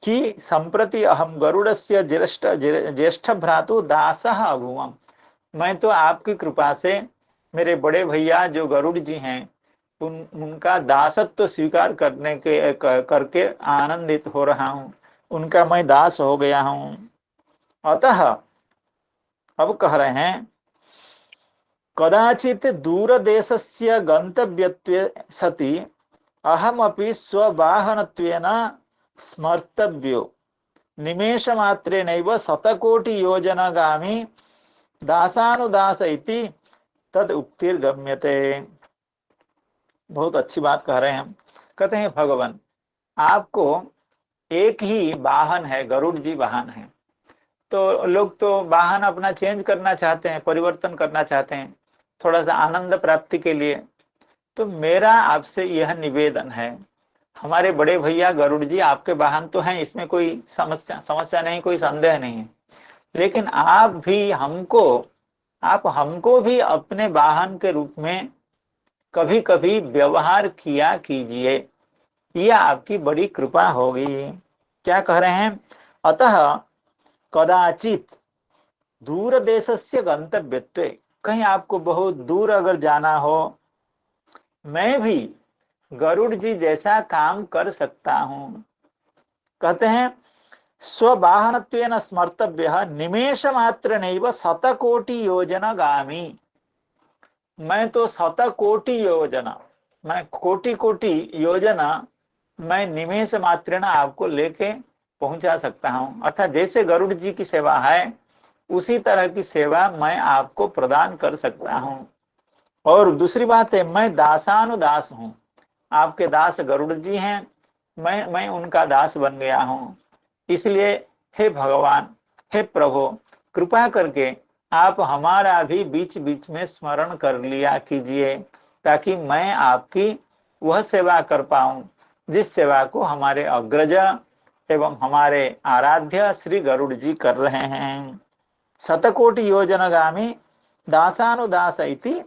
[SPEAKER 2] कि संप्रति अहम गरुड़स्य ज्येष्ठ भ्रातु दासः अभूवम। मैं तो आपकी कृपा से मेरे बड़े भैया जो गरुड़ जी हैं उनका दासत्व स्वीकार करके आनंदित हो रहा हूँ, उनका मैं दास हो गया हूँ। अतः अब कह रहे हैं कदाचित दूर देशस्य गंतव्यत्वे सति अहमपि स्ववाहनत्वेन स्मर्तव्यो निमेषमात्रेणैव शतकोटि योजनगामी दासानुदास इति तद उक्तिर्गम्यते। बहुत अच्छी बात कह रहे हैं हम। कहते हैं भगवान आपको एक ही वाहन है, गरुड़ जी वाहन है। तो लोग तो वाहन अपना चेंज करना चाहते हैं, परिवर्तन करना चाहते हैं थोड़ा सा आनंद प्राप्ति के लिए। तो मेरा आपसे यह निवेदन है, हमारे बड़े भैया गरुड़ जी आपके वाहन तो हैं, इसमें कोई समस्या नहीं, कोई संदेह नहीं है, लेकिन आप हमको भी अपने वाहन के रूप में कभी कभी व्यवहार किया कीजिए, यह आपकी बड़ी कृपा होगी। क्या कह रहे हैं? अतः कदाचित दूर देशस्य गंतव्यत्वे, कहीं आपको बहुत दूर अगर जाना हो, मैं भी गरुड़ जी जैसा काम कर सकता हूं। कहते हैं स्ववाहनत्वेन स्मर्तव्य निमेष मात्र नैव शतकोटि योजना गामी। मैं तो शतकोटि योजना, मैं कोटि कोटि योजना मैं निमेष मात्र न आपको लेके पहुंचा सकता हूं। अर्थात जैसे गरुड़ जी की सेवा है उसी तरह की सेवा मैं आपको प्रदान कर सकता हूं। और दूसरी बात है, मैं दासानुदास हूं, आपके दास गरुड़ जी हैं, मैं उनका दास बन गया हूं। इसलिए हे भगवान, हे प्रभु, कृपा करके आप हमारा भी बीच बीच में स्मरण कर लिया कीजिए, ताकि मैं आपकी वह सेवा कर पाऊं जिस सेवा को हमारे अग्रज एवं हमारे आराध्य श्री गरुड़ जी कर रहे हैं। शतकोटि योजनगामी दासानुदास इति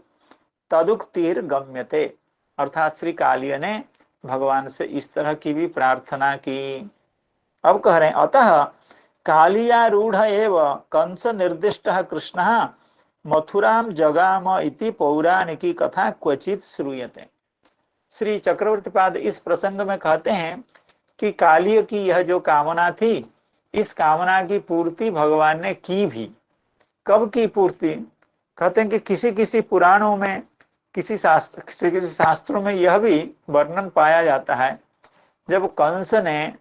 [SPEAKER 2] तदुक्तिर गम्यते। अर्थात श्री कालिय ने भगवान से इस तरह की भी प्रार्थना की। अब कह रहे हैं अतः कालियारूढ़ एव कंस निर्दिष्ट कृष्ण मथुराम जगाम इति पौराणिकी कथा क्वचित श्रूयते। श्री चक्रवर्तीपाद इस प्रसंग में कहते हैं कि कालिय की यह जो कामना थी, इस कामना की पूर्ति भगवान ने की भी। कब की पूर्ति? कहते हैं कि किसी किसी पुराणों में, किसी शास्त्रों में यह भी वर्णन पाया जाता है, जब कंस ने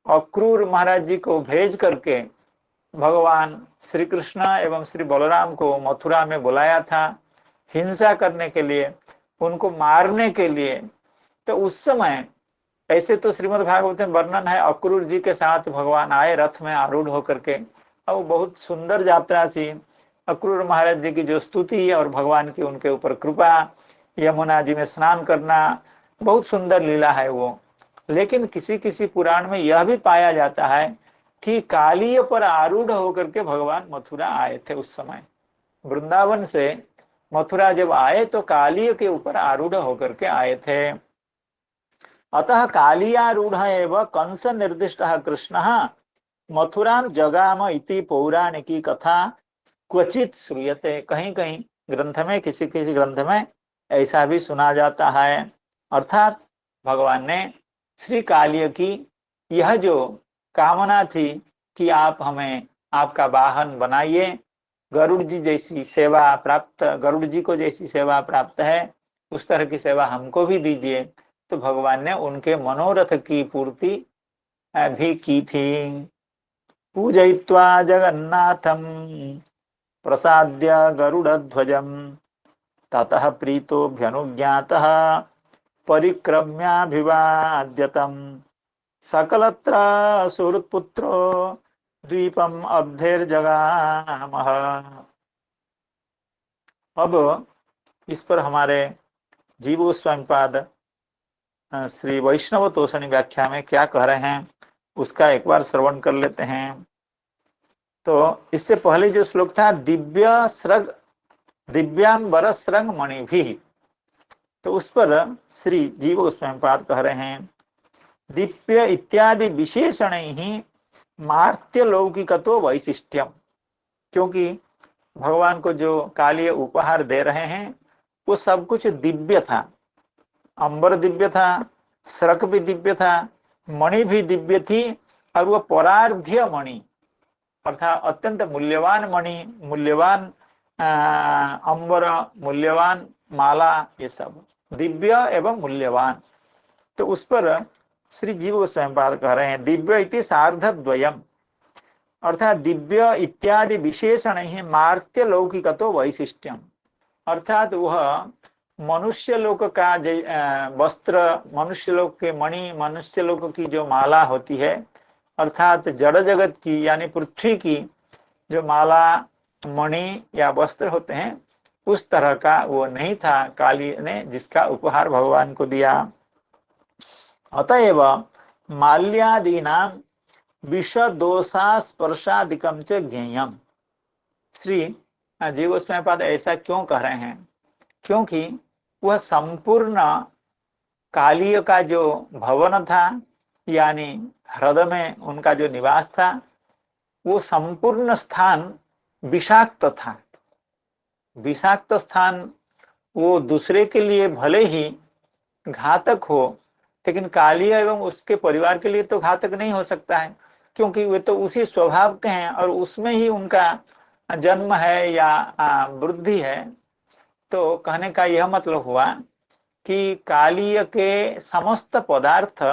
[SPEAKER 2] अक्रूर महाराज जी को भेज करके भगवान श्री कृष्ण एवं श्री बलराम को मथुरा में बुलाया था हिंसा करने के लिए, उनको मारने के लिए। तो उस समय ऐसे तो श्रीमद् भागवत में वर्णन है, अक्रूर जी के साथ भगवान आए रथ में आरूढ़ होकर के, और बहुत सुंदर यात्रा थी। अक्रूर महाराज जी की जो स्तुति और भगवान की उनके ऊपर कृपा, यमुना जी में स्नान करना, बहुत सुंदर लीला है वो। लेकिन किसी किसी पुराण में यह भी पाया जाता है कि कालिय पर आरूढ़ होकर के भगवान मथुरा आए थे। उस समय वृंदावन से मथुरा जब आए तो कालिय के ऊपर आरूढ़ होकर के आए थे। अतः कालियारूढ़ एव कंस निर्दिष्ट कृष्ण मथुराम जगाम इति पौराणिकी कथा क्वचित श्रूयते। कहीं कहीं ग्रंथ में, किसी किसी ग्रंथ में ऐसा भी सुना जाता है। अर्थात भगवान ने श्री कालिय की यह जो कामना थी कि आप हमें आपका वाहन बनाइए, गरुड़ जी जैसी सेवा प्राप्त, गरुड़ जी को जैसी सेवा प्राप्त है उस तरह की सेवा हमको भी दीजिए। तो भगवान ने उनके मनोरथ की पूर्ति भी की थी। पूजयित्वा जगन्नाथम प्रसाद्य गरुड़ध्वजम ततः प्रीतोऽभ्यनुज्ञातः परिक्रम्याभिवाद्यतम सकलत्र सुहृत्पुत्रो द्वीपम अब्धेर्जगामः। अब इस पर हमारे जीव गोस्वामीपाद श्री वैष्णव तोषणी व्याख्या में क्या कह रहे हैं उसका एक बार श्रवण कर लेते हैं। तो इससे पहले जो श्लोक था दिव्यांबर श्रृंग मणि भी, तो उस पर श्री जीव गोस्वामीपाद कह रहे हैं दिव्य इत्यादि विशेषण ही मार्त्य लौकिकतो वैशिष्ट्यम। क्योंकि भगवान को जो कालिय उपहार दे रहे हैं वो सब कुछ दिव्य था, अंबर दिव्य था, श्रक भी दिव्य था, मणि भी दिव्य थी, और वह परार्ध्य मणि अर्थात अत्यंत मूल्यवान मणि, मूल्यवान अंबर, मूल्यवान माला, ये सब दिव्य एवं मूल्यवान। तो उस पर श्री जीव गोस्वामीपाद कह रहे हैं दिव्य इति सार्धद्वयम, अर्थात दिव्य इत्यादि विशेषण ही मार्त्य लौकिकतो वैशिष्ट्यम। अर्थात वह मनुष्य लोक का वस्त्र, मनुष्य लोक के मणि, मनुष्य लोक की जो माला होती है अर्थात जड़ जगत की यानी पृथ्वी की जो माला मणि या वस्त्र होते हैं उस तरह का वो नहीं था काली ने जिसका उपहार भगवान को दिया। अतएव माल्यादीना विष दोषा स्पर्शादिकम च ज्ञेयम। श्री जीव गोस्वामी पाद ऐसा क्यों कह रहे हैं? क्योंकि वह संपूर्ण कालीय का जो भवन था यानी हृदय में उनका जो निवास था वो संपूर्ण स्थान विषाक्त था। विषाक्त स्थान वो दूसरे के लिए भले ही घातक हो लेकिन कालीय एवं उसके परिवार के लिए तो घातक नहीं हो सकता है, क्योंकि वे तो उसी स्वभाव के हैं और उसमें ही उनका जन्म है या वृद्धि है। तो कहने का यह मतलब हुआ कि कालीय के समस्त पदार्थ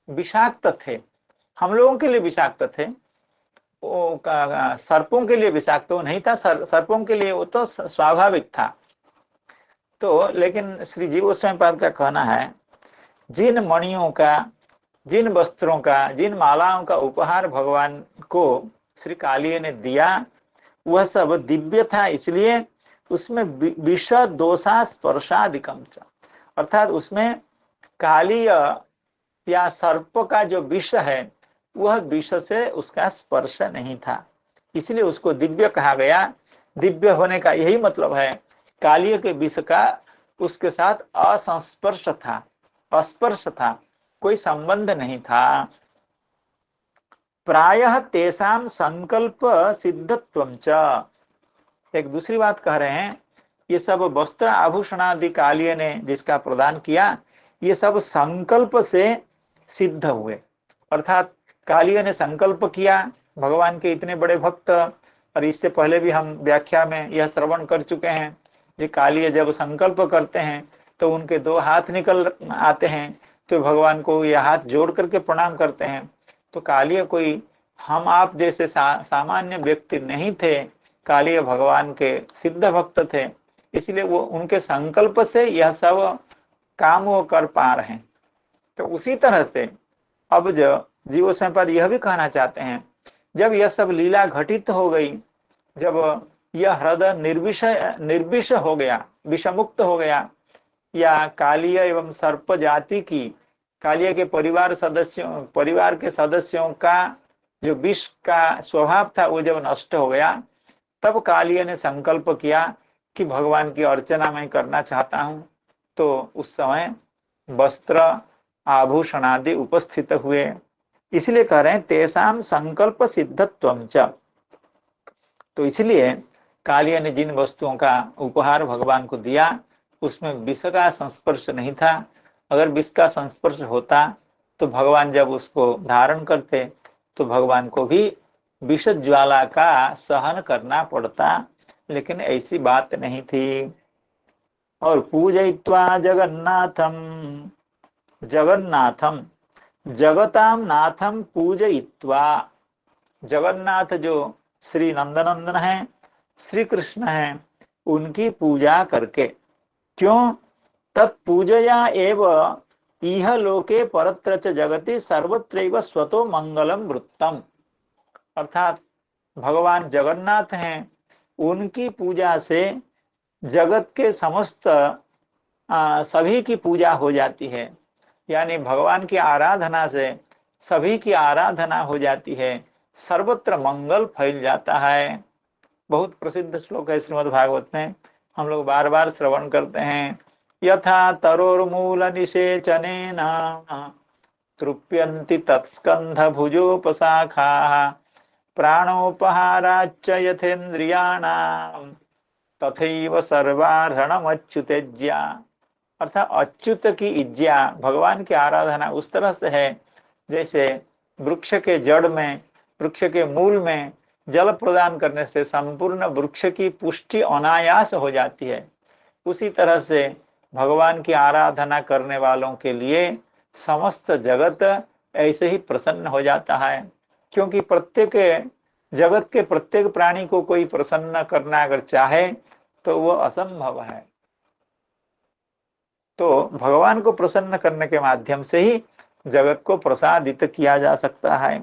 [SPEAKER 2] विषाक्त थे, हम लोगों के लिए विषाक्त थे, वो सर्पों के लिए विषाक्त वो नहीं था, सर्पों के लिए वो तो स्वाभाविक था। तो लेकिन श्री जीव गोस्वामी पाद का कहना है जिन मणियों का, जिन वस्त्रों का, जिन मालाओं का उपहार भगवान को श्री कालीय ने दिया वह सब दिव्य था, इसलिए उसमें विष दोषा स्पर्शादिकम, अर्थात उसमें कालीय या सर्प का जो विष है वह विष से उसका स्पर्श नहीं था, इसलिए उसको दिव्य कहा गया। दिव्य होने का यही मतलब है कालीय के विष का उसके साथ असंस्पर्श था, अस्पर्श था, कोई संबंध नहीं था। प्रायः तेषाम संकल्प सिद्धत्वम च। एक दूसरी बात कह रहे हैं ये सब वस्त्र आभूषण आदि कालीय ने जिसका प्रदान किया ये सब संकल्प से सिद्ध हुए, अर्थात कालीय ने संकल्प किया, भगवान के इतने बड़े भक्त, और इससे पहले भी हम व्याख्या में यह श्रवण कर चुके हैं कि कालीय जब संकल्प करते हैं तो उनके दो हाथ निकल आते हैं, तो भगवान को यह हाथ जोड़ करके प्रणाम करते हैं। तो कालीय कोई हम आप जैसे सामान्य व्यक्ति नहीं थे, कालीय भगवान के सिद्ध भक्त थे, इसलिए वो उनके संकल्प से यह सब काम वो कर पा रहे हैं। तो उसी तरह से अब जो जीव गोस्वामी पाद यह भी कहना चाहते हैं जब यह सब लीला घटित हो गई, जब यह हृदय निर्विष हो गया, विषमुक्त हो गया, या कालीय एवं सर्प जाति की, कालीय के परिवार के सदस्यों का जो विष का स्वभाव था वो जब नष्ट हो गया, तब कालीय ने संकल्प किया कि भगवान की अर्चना मैं करना चाहता हूं। तो उस समय वस्त्र आभूषण आदि उपस्थित हुए, इसलिए कह रहे हैं तेषाम संकल्प सिद्धत्वम च। तो इसलिए कालीय ने जिन वस्तुओं का उपहार भगवान को दिया उसमें विष का संस्पर्श नहीं था। अगर विष का संस्पर्श होता तो भगवान जब उसको धारण करते तो भगवान को भी विष ज्वाला का सहन करना पड़ता, लेकिन ऐसी बात नहीं थी। और पूजयित्वा जगन्नाथम जगताम नाथम पूजयित्वा, जगन्नाथ जो श्री नंदनंदन है, श्री कृष्ण है, उनकी पूजा करके, क्यों? तत्पूजया एव इह लोके परत्र च जगति सर्वत्रैव स्वतो मंगलम वृत्तम, अर्थात भगवान जगन्नाथ हैं, उनकी पूजा से जगत के समस्त सभी की पूजा हो जाती है, यानी भगवान की आराधना से सभी की आराधना हो जाती है, सर्वत्र मंगल फैल जाता है। बहुत प्रसिद्ध श्लोक है श्रीमद् भागवत में, हम लोग बार बार श्रवण करते हैं। यथा तरोर्मूल निषेचनेन तृप्यन्ति तत्स्कंध भुजोपशाखाः प्राणोपहाराच्च यथेन्द्रियाणाम तथैव सर्वारणमच्युतेज्या, अर्थात अच्युत की इज्जा, भगवान की आराधना उस तरह से है जैसे वृक्ष के जड़ में, वृक्ष के मूल में जल प्रदान करने से संपूर्ण वृक्ष की पुष्टि अनायास हो जाती है। उसी तरह से भगवान की आराधना करने वालों के लिए समस्त जगत ऐसे ही प्रसन्न हो जाता है, क्योंकि प्रत्येक जगत के प्रत्येक प्राणी को कोई प्रसन्न करना अगर चाहे तो वो असंभव है। तो भगवान को प्रसन्न करने के माध्यम से ही जगत को प्रसादित किया जा सकता है।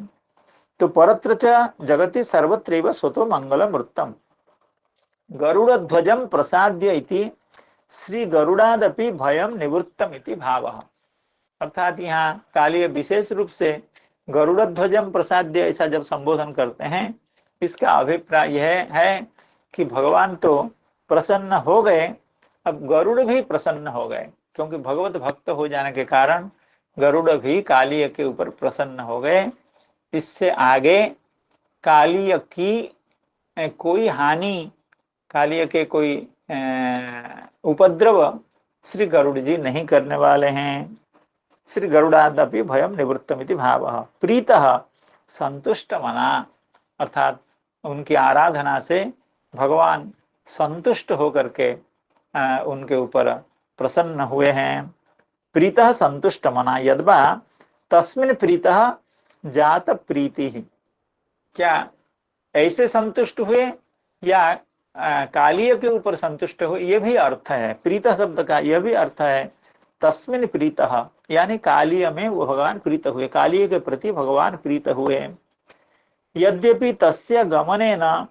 [SPEAKER 2] तो परत्र च जगति सर्वत्रैव स्वतो मंगलमृतम गरुड़ध्वजं प्रसाद्य इति श्री गरुड़ादपि भयं निवृत्तम इति भावः। अर्थात यहाँ कालिय विशेष रूप से गरुड़ध्वजं प्रसाद्य ऐसा जब संबोधन करते हैं, इसका अभिप्राय यह है कि भगवान तो प्रसन्न हो गए, अब गरुड़ भी प्रसन्न हो गए, क्योंकि भगवत भक्त हो जाने के कारण गरुड़ भी कालिय के ऊपर प्रसन्न हो गए। इससे आगे कालिय की कोई हानि, कालिय के कोई उपद्रव श्री गरुड़ जी नहीं करने वाले हैं। श्री गरुड़ादपि भयम निवृत्तमिति भावः। प्रीतः संतुष्ट मना, अर्थात उनकी आराधना से भगवान संतुष्ट होकर के उनके ऊपर प्रसन्न हुए हैं। प्रीतः संतुष्ट मना यद्वा तस्मिन् प्रीतः जात प्रीति ही, क्या ऐसे संतुष्ट हुए या कालिय के ऊपर संतुष्ट हुए, ये भी अर्थ है। प्रीत शब्द का यह भी अर्थ है तस्मिन् प्रीतः, यानी कालिय में वो भगवान प्रीत हुए, कालिय के प्रति भगवान प्रीत हुए। यद्यपि तस्य गमनेन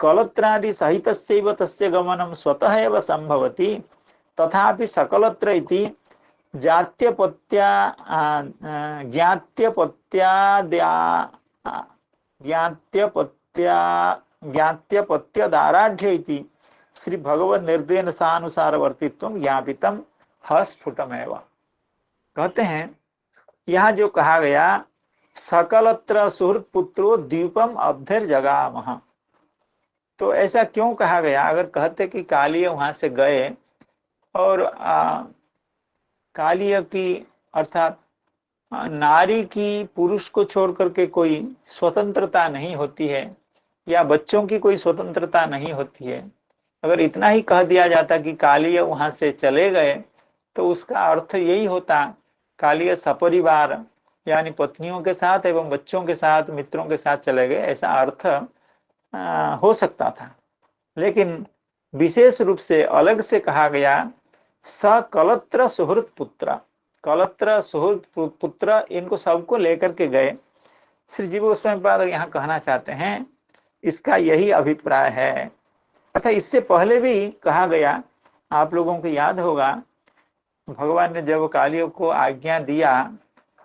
[SPEAKER 2] कलत्रादि सहितस्यैव तस्य गमनं स्वतः एव संभवति, तथापि सकलत्र इति ज्ञात्यपत्यादाराढ्य इति श्री भगवत निर्देशानुसार वर्तित्वम ज्ञापितम हस्फुटमेव। कहते हैं यहाँ जो कहा गया सकलत्र सुहृत पुत्रो द्वीपम अब्धिर जगामः, तो ऐसा क्यों कहा गया? अगर कहते कि कालिय वहां से गए और कालिय की अर्थात नारी की पुरुष को छोड़ करके कोई स्वतंत्रता नहीं होती है, या बच्चों की कोई स्वतंत्रता नहीं होती है, अगर इतना ही कह दिया जाता कि कालिय वहां से चले गए, तो उसका अर्थ यही होता कालिय सपरिवार यानी पत्नियों के साथ एवं बच्चों के साथ, मित्रों के साथ चले गए, ऐसा अर्थ हो सकता था। लेकिन विशेष रूप से अलग से कहा गया सकलत्र सुहृत पुत्र, कलत्र सुहृत पुत्र, इनको सबको लेकर के गए। श्री जीव गोस्वामी पाद यहाँ कहना चाहते हैं इसका यही अभिप्राय है। अर्थात इससे पहले भी कहा गया, आप लोगों को याद होगा भगवान ने जब कालिय को आज्ञा दिया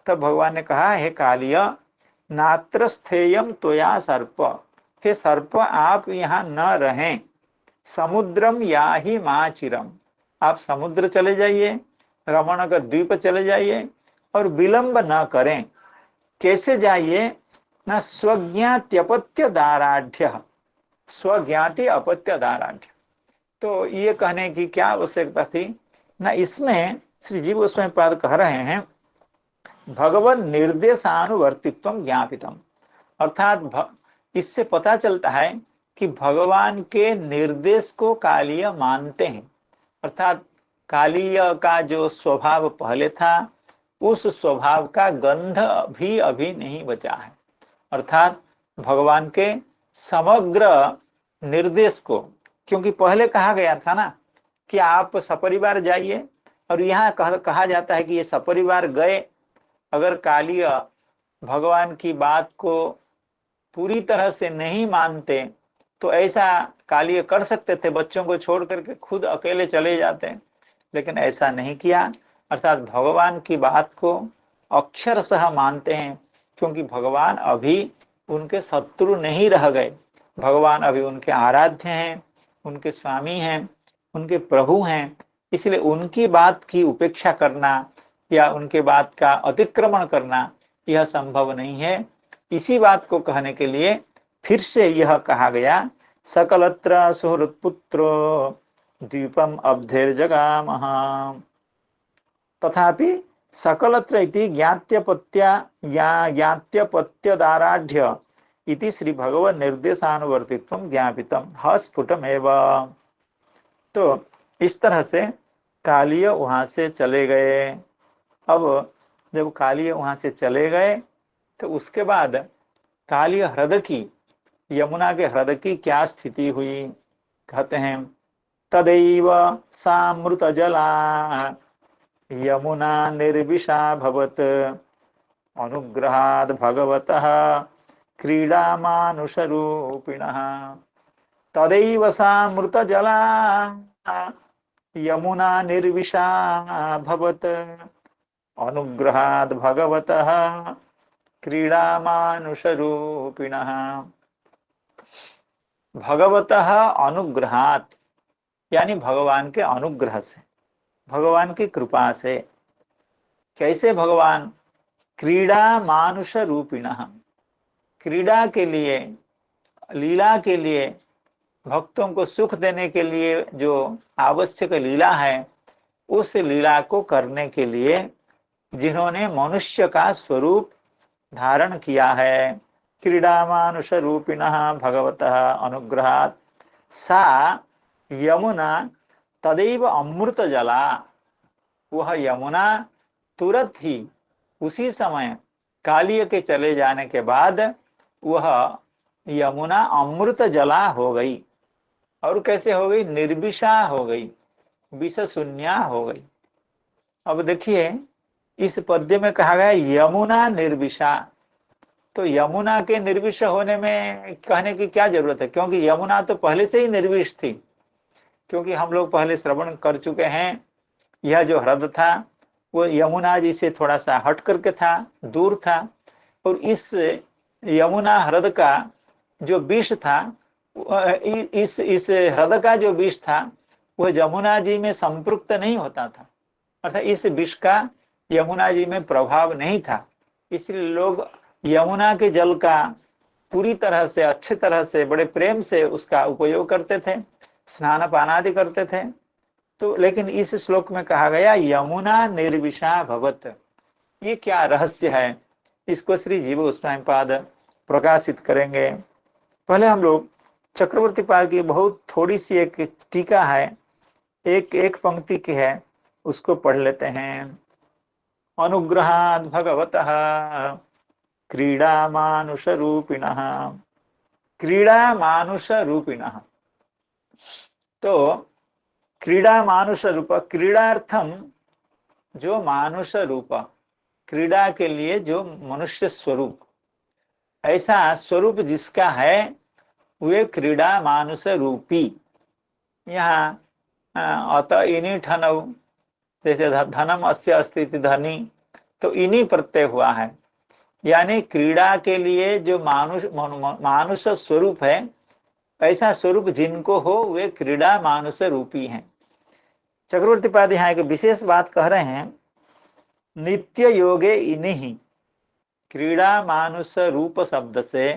[SPEAKER 2] तब भगवान ने कहा, हे कालिय नात्र स्थेयम त्वया सर्प, हे सर्प आप यहाँ न रहें, समुद्रम या ही माचिरम, आप समुद्र चले जाइए, रमण का द्वीप चले जाइए और विलंब न करें। कैसे जाइए? न स्वज्ञात्यपत्य दाराढ़, स्वज्ञाति अपत्य दाराढ़। तो ये कहने की क्या आवश्यकता थी ना? इसमें श्री जीव गोस्वामी पाद कह रहे हैं भगवत निर्देशानुवर्तित्व ज्ञापितम, अर्थात इससे पता चलता है कि भगवान के निर्देश को कालिय मानते हैं। अर्थात कालिय का जो स्वभाव पहले था उस स्वभाव का गंध भी अभी नहीं बचा है। अर्थात भगवान के समग्र निर्देश को, क्योंकि पहले कहा गया था ना कि आप सपरिवार जाइए, और यहाँ कहा जाता है कि ये सपरिवार गए। अगर कालिय भगवान की बात को पूरी तरह से नहीं मानते तो ऐसा कालिय कर सकते थे, बच्चों को छोड़ करके खुद अकेले चले जाते, लेकिन ऐसा नहीं किया। अर्थात भगवान की बात को अक्षरशः मानते हैं, क्योंकि भगवान अभी उनके शत्रु नहीं रह गए, भगवान अभी उनके आराध्य हैं, उनके स्वामी हैं, उनके प्रभु हैं। इसलिए उनकी बात की उपेक्षा करना या उनके बात का अतिक्रमण करना यह संभव नहीं है। इसी बात को कहने के लिए फिर से यह कहा गया सकलत्र सुहृत पुत्रो द्वीपम अब्धिर जगामः, तथापि सकलत्र इति ज्ञात्यपत्यदाराढ्य इति श्री भगवत निर्देशानुवर्तित्वम ज्ञापितम हस्फुटमेव। तो इस तरह से कालिय वहां से चले गए। अब जब कालिय वहां से चले गए तो उसके बाद कालिय ह्रद की, यमुना के ह्रद की क्या स्थिति हुई? कहते हैं तदैव सामृत जला यमुना निर्विषा भवत अनुग्रहाद भगवतः क्रीडामानुषरूपिणः तदैव सा मृतजला यमुना निर्विषा भवत् अनुग्रहात् भगवतः क्रीडामानुषरूपिणः। भगवतः अनुग्रहात् यानी भगवान के अनुग्रह से, भगवान की कृपा से। कैसे भगवान? क्रीडा मानुष रूपिणः, क्रीड़ा के लिए, लीला के लिए, भक्तों को सुख देने के लिए जो आवश्यक लीला है, उस लीला को करने के लिए जिन्होंने मनुष्य का स्वरूप धारण किया है, क्रीडा मानुष रूपिणः भगवतः अनुग्रहात् सा यमुना तदैव अमृत जला, वह यमुना तुरंत ही उसी समय कालिय के चले जाने के बाद वह यमुना अमृत जला हो गई। और कैसे हो गई? निर्विषा हो गई, विष शून्या हो गई। अब देखिए इस पद्य में कहा गया यमुना निर्विषा, तो यमुना के निर्विष होने में कहने की क्या जरूरत है, क्योंकि यमुना तो पहले से ही निर्विष थी। क्योंकि हम लोग पहले श्रवण कर चुके हैं, यह जो ह्रद था वो यमुना जी से थोड़ा सा हट करके था, दूर था, और इस यमुना ह्रद का जो विष था, इस ह्रद का जो विष था वह यमुना जी में संपृक्त नहीं होता था, अर्थात इस विष का यमुना जी में प्रभाव नहीं था। इसलिए लोग यमुना के जल का पूरी तरह से, अच्छे तरह से, बड़े प्रेम से उसका उपयोग करते थे, स्नान पान आदि करते थे। तो लेकिन इस श्लोक में कहा गया यमुना निर्विषा भवत, ये क्या रहस्य है, इसको श्री जीव गोस्वामी पाद प्रकाशित करेंगे। पहले हम लोग चक्रवर्ती पाद की बहुत थोड़ी सी एक टीका है, एक पंक्ति की है, उसको पढ़ लेते हैं। अनुग्रहात् भगवतः क्रीडा मानुष रूपिणः, क्रीडा मानुष रूपिणः। तो क्रीडा मानुष रूप, क्रीडार्थम जो मानुष रूप, क्रीड़ा के लिए जो मनुष्य स्वरूप, ऐसा स्वरूप जिसका है वे क्रीडा मानुष रूपी। यहाँ अत इनी ठनऊ, जैसे धनम अस्य अस्ति धनी, तो इनी प्रत्यय हुआ है, यानी क्रीड़ा के लिए जो मानुष स्वरूप है, ऐसा स्वरूप जिनको हो वे क्रीडा मानुष रूपी हैं। चक्रवर्ती पाद यहाँ एक विशेष बात कह रहे हैं, नित्य योगे इन्हीं, क्रीडा मानुष रूप शब्द से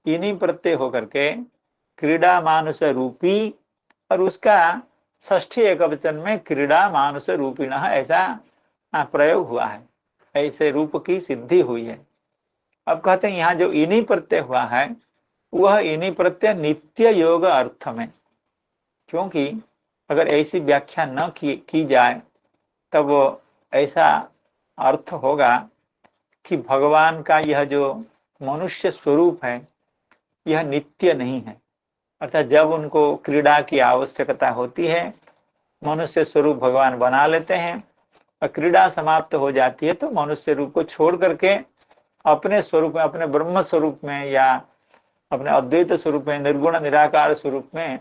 [SPEAKER 2] इन्हीं प्रत्यय होकर के क्रीडा मानुष रूपी, और उसका षष्ठी एकवचन में क्रीडा मानुष रूपिणः ऐसा प्रयोग हुआ है, ऐसे रूप की सिद्धि हुई है। अब कहते हैं यहाँ जो इन्हीं प्रत्यय हुआ है वह इन्हीं प्रत्यय नित्य योग अर्थ में, क्योंकि अगर ऐसी व्याख्या न की जाए तब ऐसा अर्थ होगा कि भगवान का यह जो मनुष्य स्वरूप है यह नित्य नहीं है, अर्थात जब उनको क्रीड़ा की आवश्यकता होती है मनुष्य स्वरूप भगवान बना लेते हैं, और क्रीड़ा समाप्त हो जाती है तो मनुष्य रूप को छोड़ करके अपने स्वरूप में, अपने ब्रह्म स्वरूप में या अपने अद्वैत स्वरूप में, निर्गुण निराकार स्वरूप में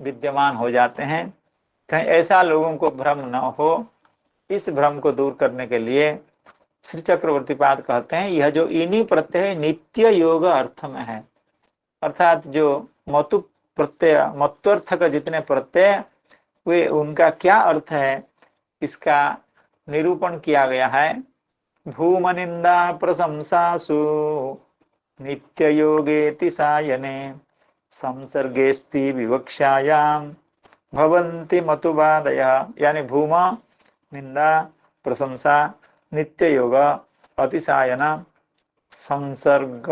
[SPEAKER 2] विद्यमान हो जाते हैं। कहीं ऐसा लोगों को भ्रम न हो, इस भ्रम को दूर करने के लिए श्री चक्रवर्ती पाद कहते हैं यह जो इन्हीं प्रत्यय नित्य योग अर्थ में है, अर्थात जो मतु प्रत्यय, मत्वर्थ का जितने प्रत्यय वे उनका क्या अर्थ है इसका निरूपण किया गया है। भूम निंदा प्रशंसासु नित्य योगेति सायने संसर्गेस्ति विवक्षायाम भवन्ति मतुवादयः, यानी भूम निंदा प्रशंसा नित्य योग अतिशायन संसर्ग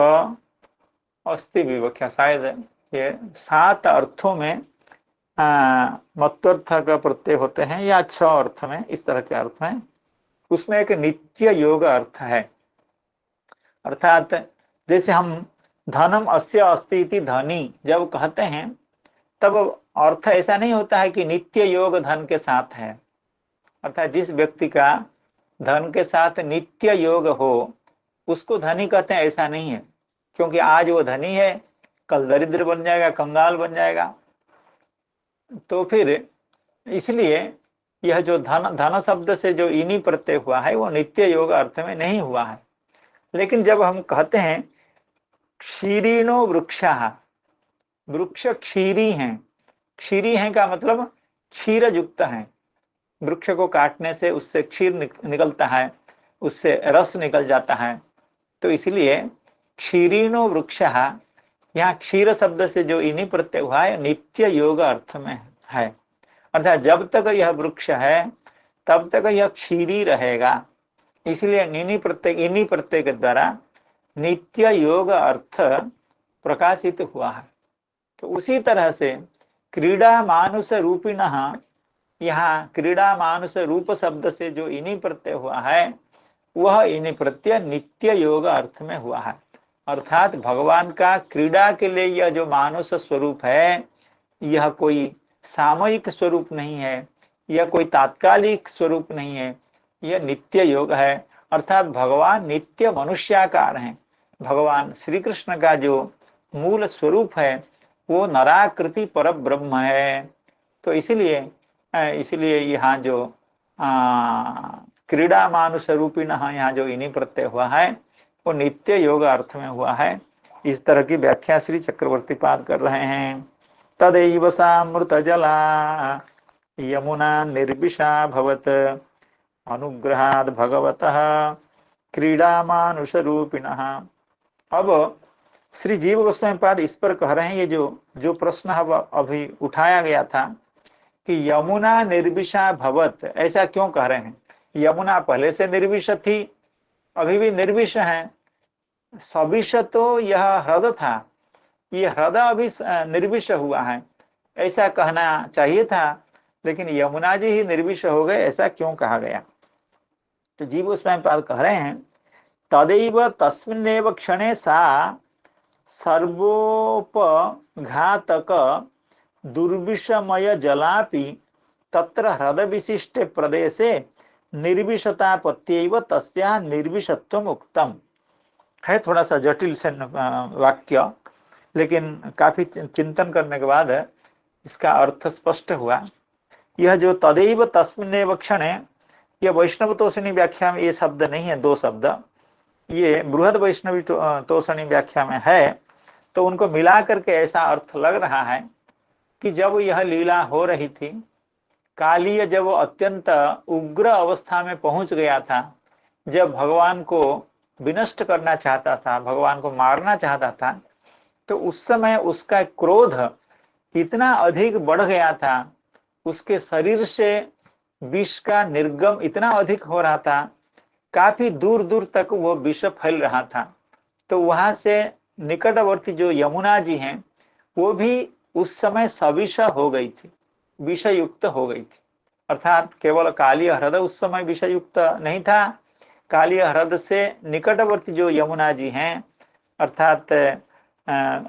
[SPEAKER 2] अस्ति विवक्षा, शायद ये 7 अर्थों में मत्वर्थ का प्रत्यय होते हैं या 6 अर्थ में, इस तरह के अर्थ हैं। उसमें एक नित्य योग अर्थ है, अर्थात जैसे हम धनम अस्य अस्ति इति धनी जब कहते हैं तब अर्थ ऐसा नहीं होता है कि नित्य योग धन के साथ है, अर्थात जिस व्यक्ति का धन के साथ नित्य योग हो उसको धनी कहते हैं, ऐसा नहीं है। क्योंकि आज वो धनी है, कल दरिद्र बन जाएगा, कंगाल बन जाएगा। तो फिर इसलिए यह जो धन धन शब्द से जो इनी प्रत्यय हुआ है वो नित्य योग अर्थ में नहीं हुआ है। लेकिन जब हम कहते हैं क्षीरीणो वृक्षः, वृक्ष क्षीरी हैं, क्षीरी हैं का मतलब क्षीर युक्त है। वृक्ष को काटने से उससे क्षीर निकलता है, उससे रस निकल जाता है। तो इसलिए क्षीरीणो वृक्षः, यहाँ क्षीर शब्द से जो इनी प्रत्यय हुआ है नित्य योग अर्थ में है। अर्थात जब तक यह वृक्ष है तब तक यह क्षीरी रहेगा। इसलिए इनी प्रत्यय के द्वारा नित्य योग अर्थ प्रकाशित हुआ है। तो उसी तरह से क्रीड़ा मानुष रूपिणः, यहाँ क्रीड़ा मानुष रूप शब्द से जो इनी प्रत्यय हुआ है वह इनी प्रत्यय नित्य योग अर्थ में हुआ है। अर्थात भगवान का क्रीड़ा के लिए यह जो मानुष स्वरूप है यह कोई सामयिक स्वरूप नहीं है, यह कोई तात्कालिक स्वरूप नहीं है, यह नित्य योग है। अर्थात भगवान नित्य मनुष्याकार हैं। भगवान श्री कृष्ण का जो मूल स्वरूप है वो नराकृति पर ब्रह्म है। तो इसलिए यहाँ जो क्रीड़ा मानुष रूपिणः यहाँ जो इनी प्रत्यय हुआ है वो नित्य योग अर्थ में हुआ है। इस तरह की व्याख्या श्री चक्रवर्ती पाद कर रहे हैं। तदैव सामृत जला यमुना निर्विषा भवत अनुग्रहाद भगवतः क्रीड़ा मानुष रूपिणः। अब श्री जीव गोस्वामी पाद इस पर कह रहे हैं, ये जो प्रश्न अभी उठाया गया था कि यमुना निर्विषा भवत, ऐसा क्यों कह रहे हैं? यमुना पहले से निर्विष थी, अभी भी निर्विष है। सविष तो यह ह्रद था, ये ह्रद अभी निर्विष हुआ है, ऐसा कहना चाहिए था, लेकिन यमुना जी ही निर्विष हो गए, ऐसा क्यों कहा गया? तो जीव गोस्वामी पाद कह रहे हैं तदैव तस्मिन्नेव क्षणे सा सर्वोपघातक दुर्विषमय जलापि तत्र ह्रद विशिष्टे प्रदेशे निर्विषतापत्यैव तस्या निर्विषत्वम उक्तम। है थोड़ा सा जटिल से वाक्य, लेकिन काफी चिंतन करने के बाद इसका अर्थ स्पष्ट हुआ। यह जो तदैव तस्मिन्नेव क्षणे, यह वैष्णव तोषणी व्याख्या में ये शब्द नहीं है, दो शब्द, ये बृहद वैष्णवी तोषणी व्याख्या में है। तो उनको मिला करके ऐसा अर्थ लग रहा है कि जब यह लीला हो रही थी, कालीय जब अत्यंत उग्र अवस्था में पहुंच गया था, जब भगवान को विनष्ट करना चाहता था, भगवान को मारना चाहता था, तो उस समय उसका क्रोध इतना अधिक बढ़ गया था, उसके शरीर से विष का निर्गम इतना अधिक हो रहा था, काफी दूर दूर तक वो विष फैल रहा था। तो वहां से निकटवर्ती जो यमुना जी हैं वो भी उस समय सविष हो गई थी, विषयुक्त हो गई थी। अर्थात केवल काली ह्रद उस समय विषयुक्त नहीं था, काली ह्रद से निकटवर्ती जो यमुना जी हैं, अर्थात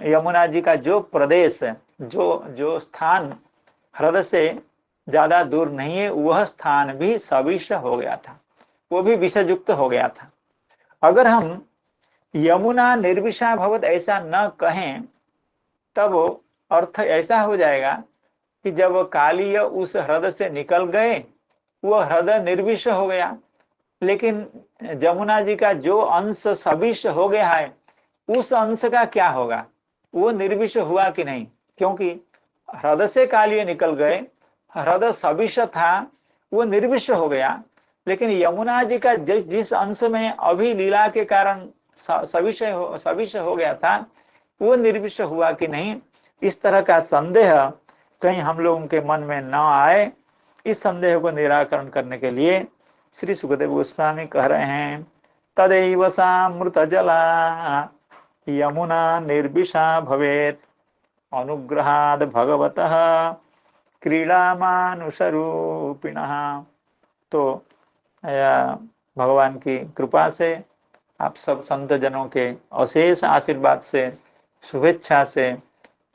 [SPEAKER 2] यमुना जी का जो प्रदेश, जो स्थान ह्रद से ज्यादा दूर नहीं है, वह स्थान भी सविष हो गया था, वो भी विषयुक्त हो गया था। अगर हम यमुना निर्विषा भवत ऐसा न कहें तब अर्थ ऐसा हो जाएगा कि जब कालीय उस ह्रद से निकल गए, वह ह्रद निर्विष हो गया, लेकिन यमुना जी का जो अंश सविष हो गया है उस अंश का क्या होगा? वो निर्विष हुआ कि नहीं? क्योंकि ह्रद से कालीय निकल गए, ह्रद सविष था, वो निर्विष हो गया, लेकिन यमुना जी का जिस अंश में अभी लीला के कारण सविष हो गया था वो निर्विष हुआ कि नहीं? इस तरह का संदेह कहीं हम लोगों के मन में न आए, इस संदेह को निराकरण करने के लिए श्री सुखदेव गोस्वामी कह रहे हैं तदैव सामृत जला यमुना निर्विषा भवेत अनुग्रहाद भगवतः क्रीड़ा मानुष रूपिणः। तो भगवान की कृपा से, आप सब संत जनों के अशेष आशीर्वाद से, शुभेच्छा से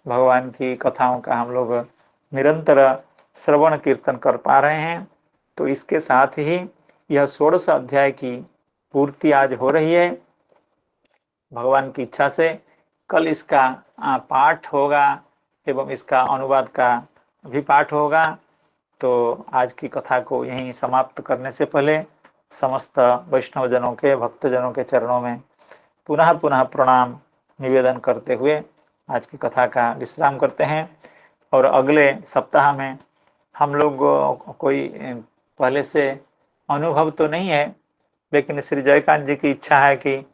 [SPEAKER 2] भगवान की कथाओं का हम लोग निरंतर श्रवण कीर्तन कर पा रहे हैं। तो इसके साथ ही यह 16 अध्याय की पूर्ति आज हो रही है। भगवान की इच्छा से कल इसका पाठ होगा एवं इसका अनुवाद का भी पाठ होगा। तो आज की कथा को यहीं समाप्त करने से पहले समस्त वैष्णव जनों के, भक्तजनों के चरणों में पुनः पुनः प्रणाम निवेदन करते हुए आज की कथा का विश्राम करते हैं। और अगले सप्ताह में हम लोग कोई पहले से अनुभव तो नहीं है, लेकिन श्री जयकांत जी की इच्छा है कि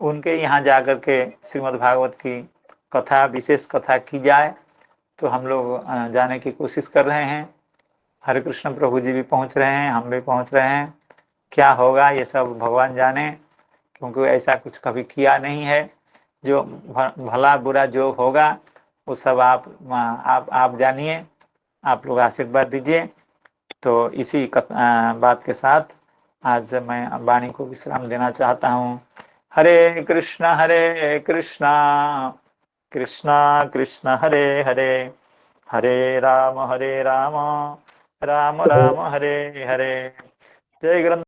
[SPEAKER 2] उनके यहाँ जाकर के श्रीमद् भागवत की कथा, विशेष कथा की जाए। तो हम लोग जाने की कोशिश कर रहे हैं। हरे कृष्ण प्रभु जी भी पहुँच रहे हैं, हम भी पहुँच रहे हैं। क्या होगा ये सब भगवान जाने, क्योंकि ऐसा कुछ कभी किया नहीं है। जो भला बुरा जो होगा वो सब आप जानिए, आप लोग आशीर्वाद दीजिए। तो इसी बात के साथ आज मैं वाणी को विश्राम देना चाहता हूँ। हरे कृष्णा कृष्णा कृष्णा हरे हरे, हरे राम राम राम हरे हरे। जय ग्रंथ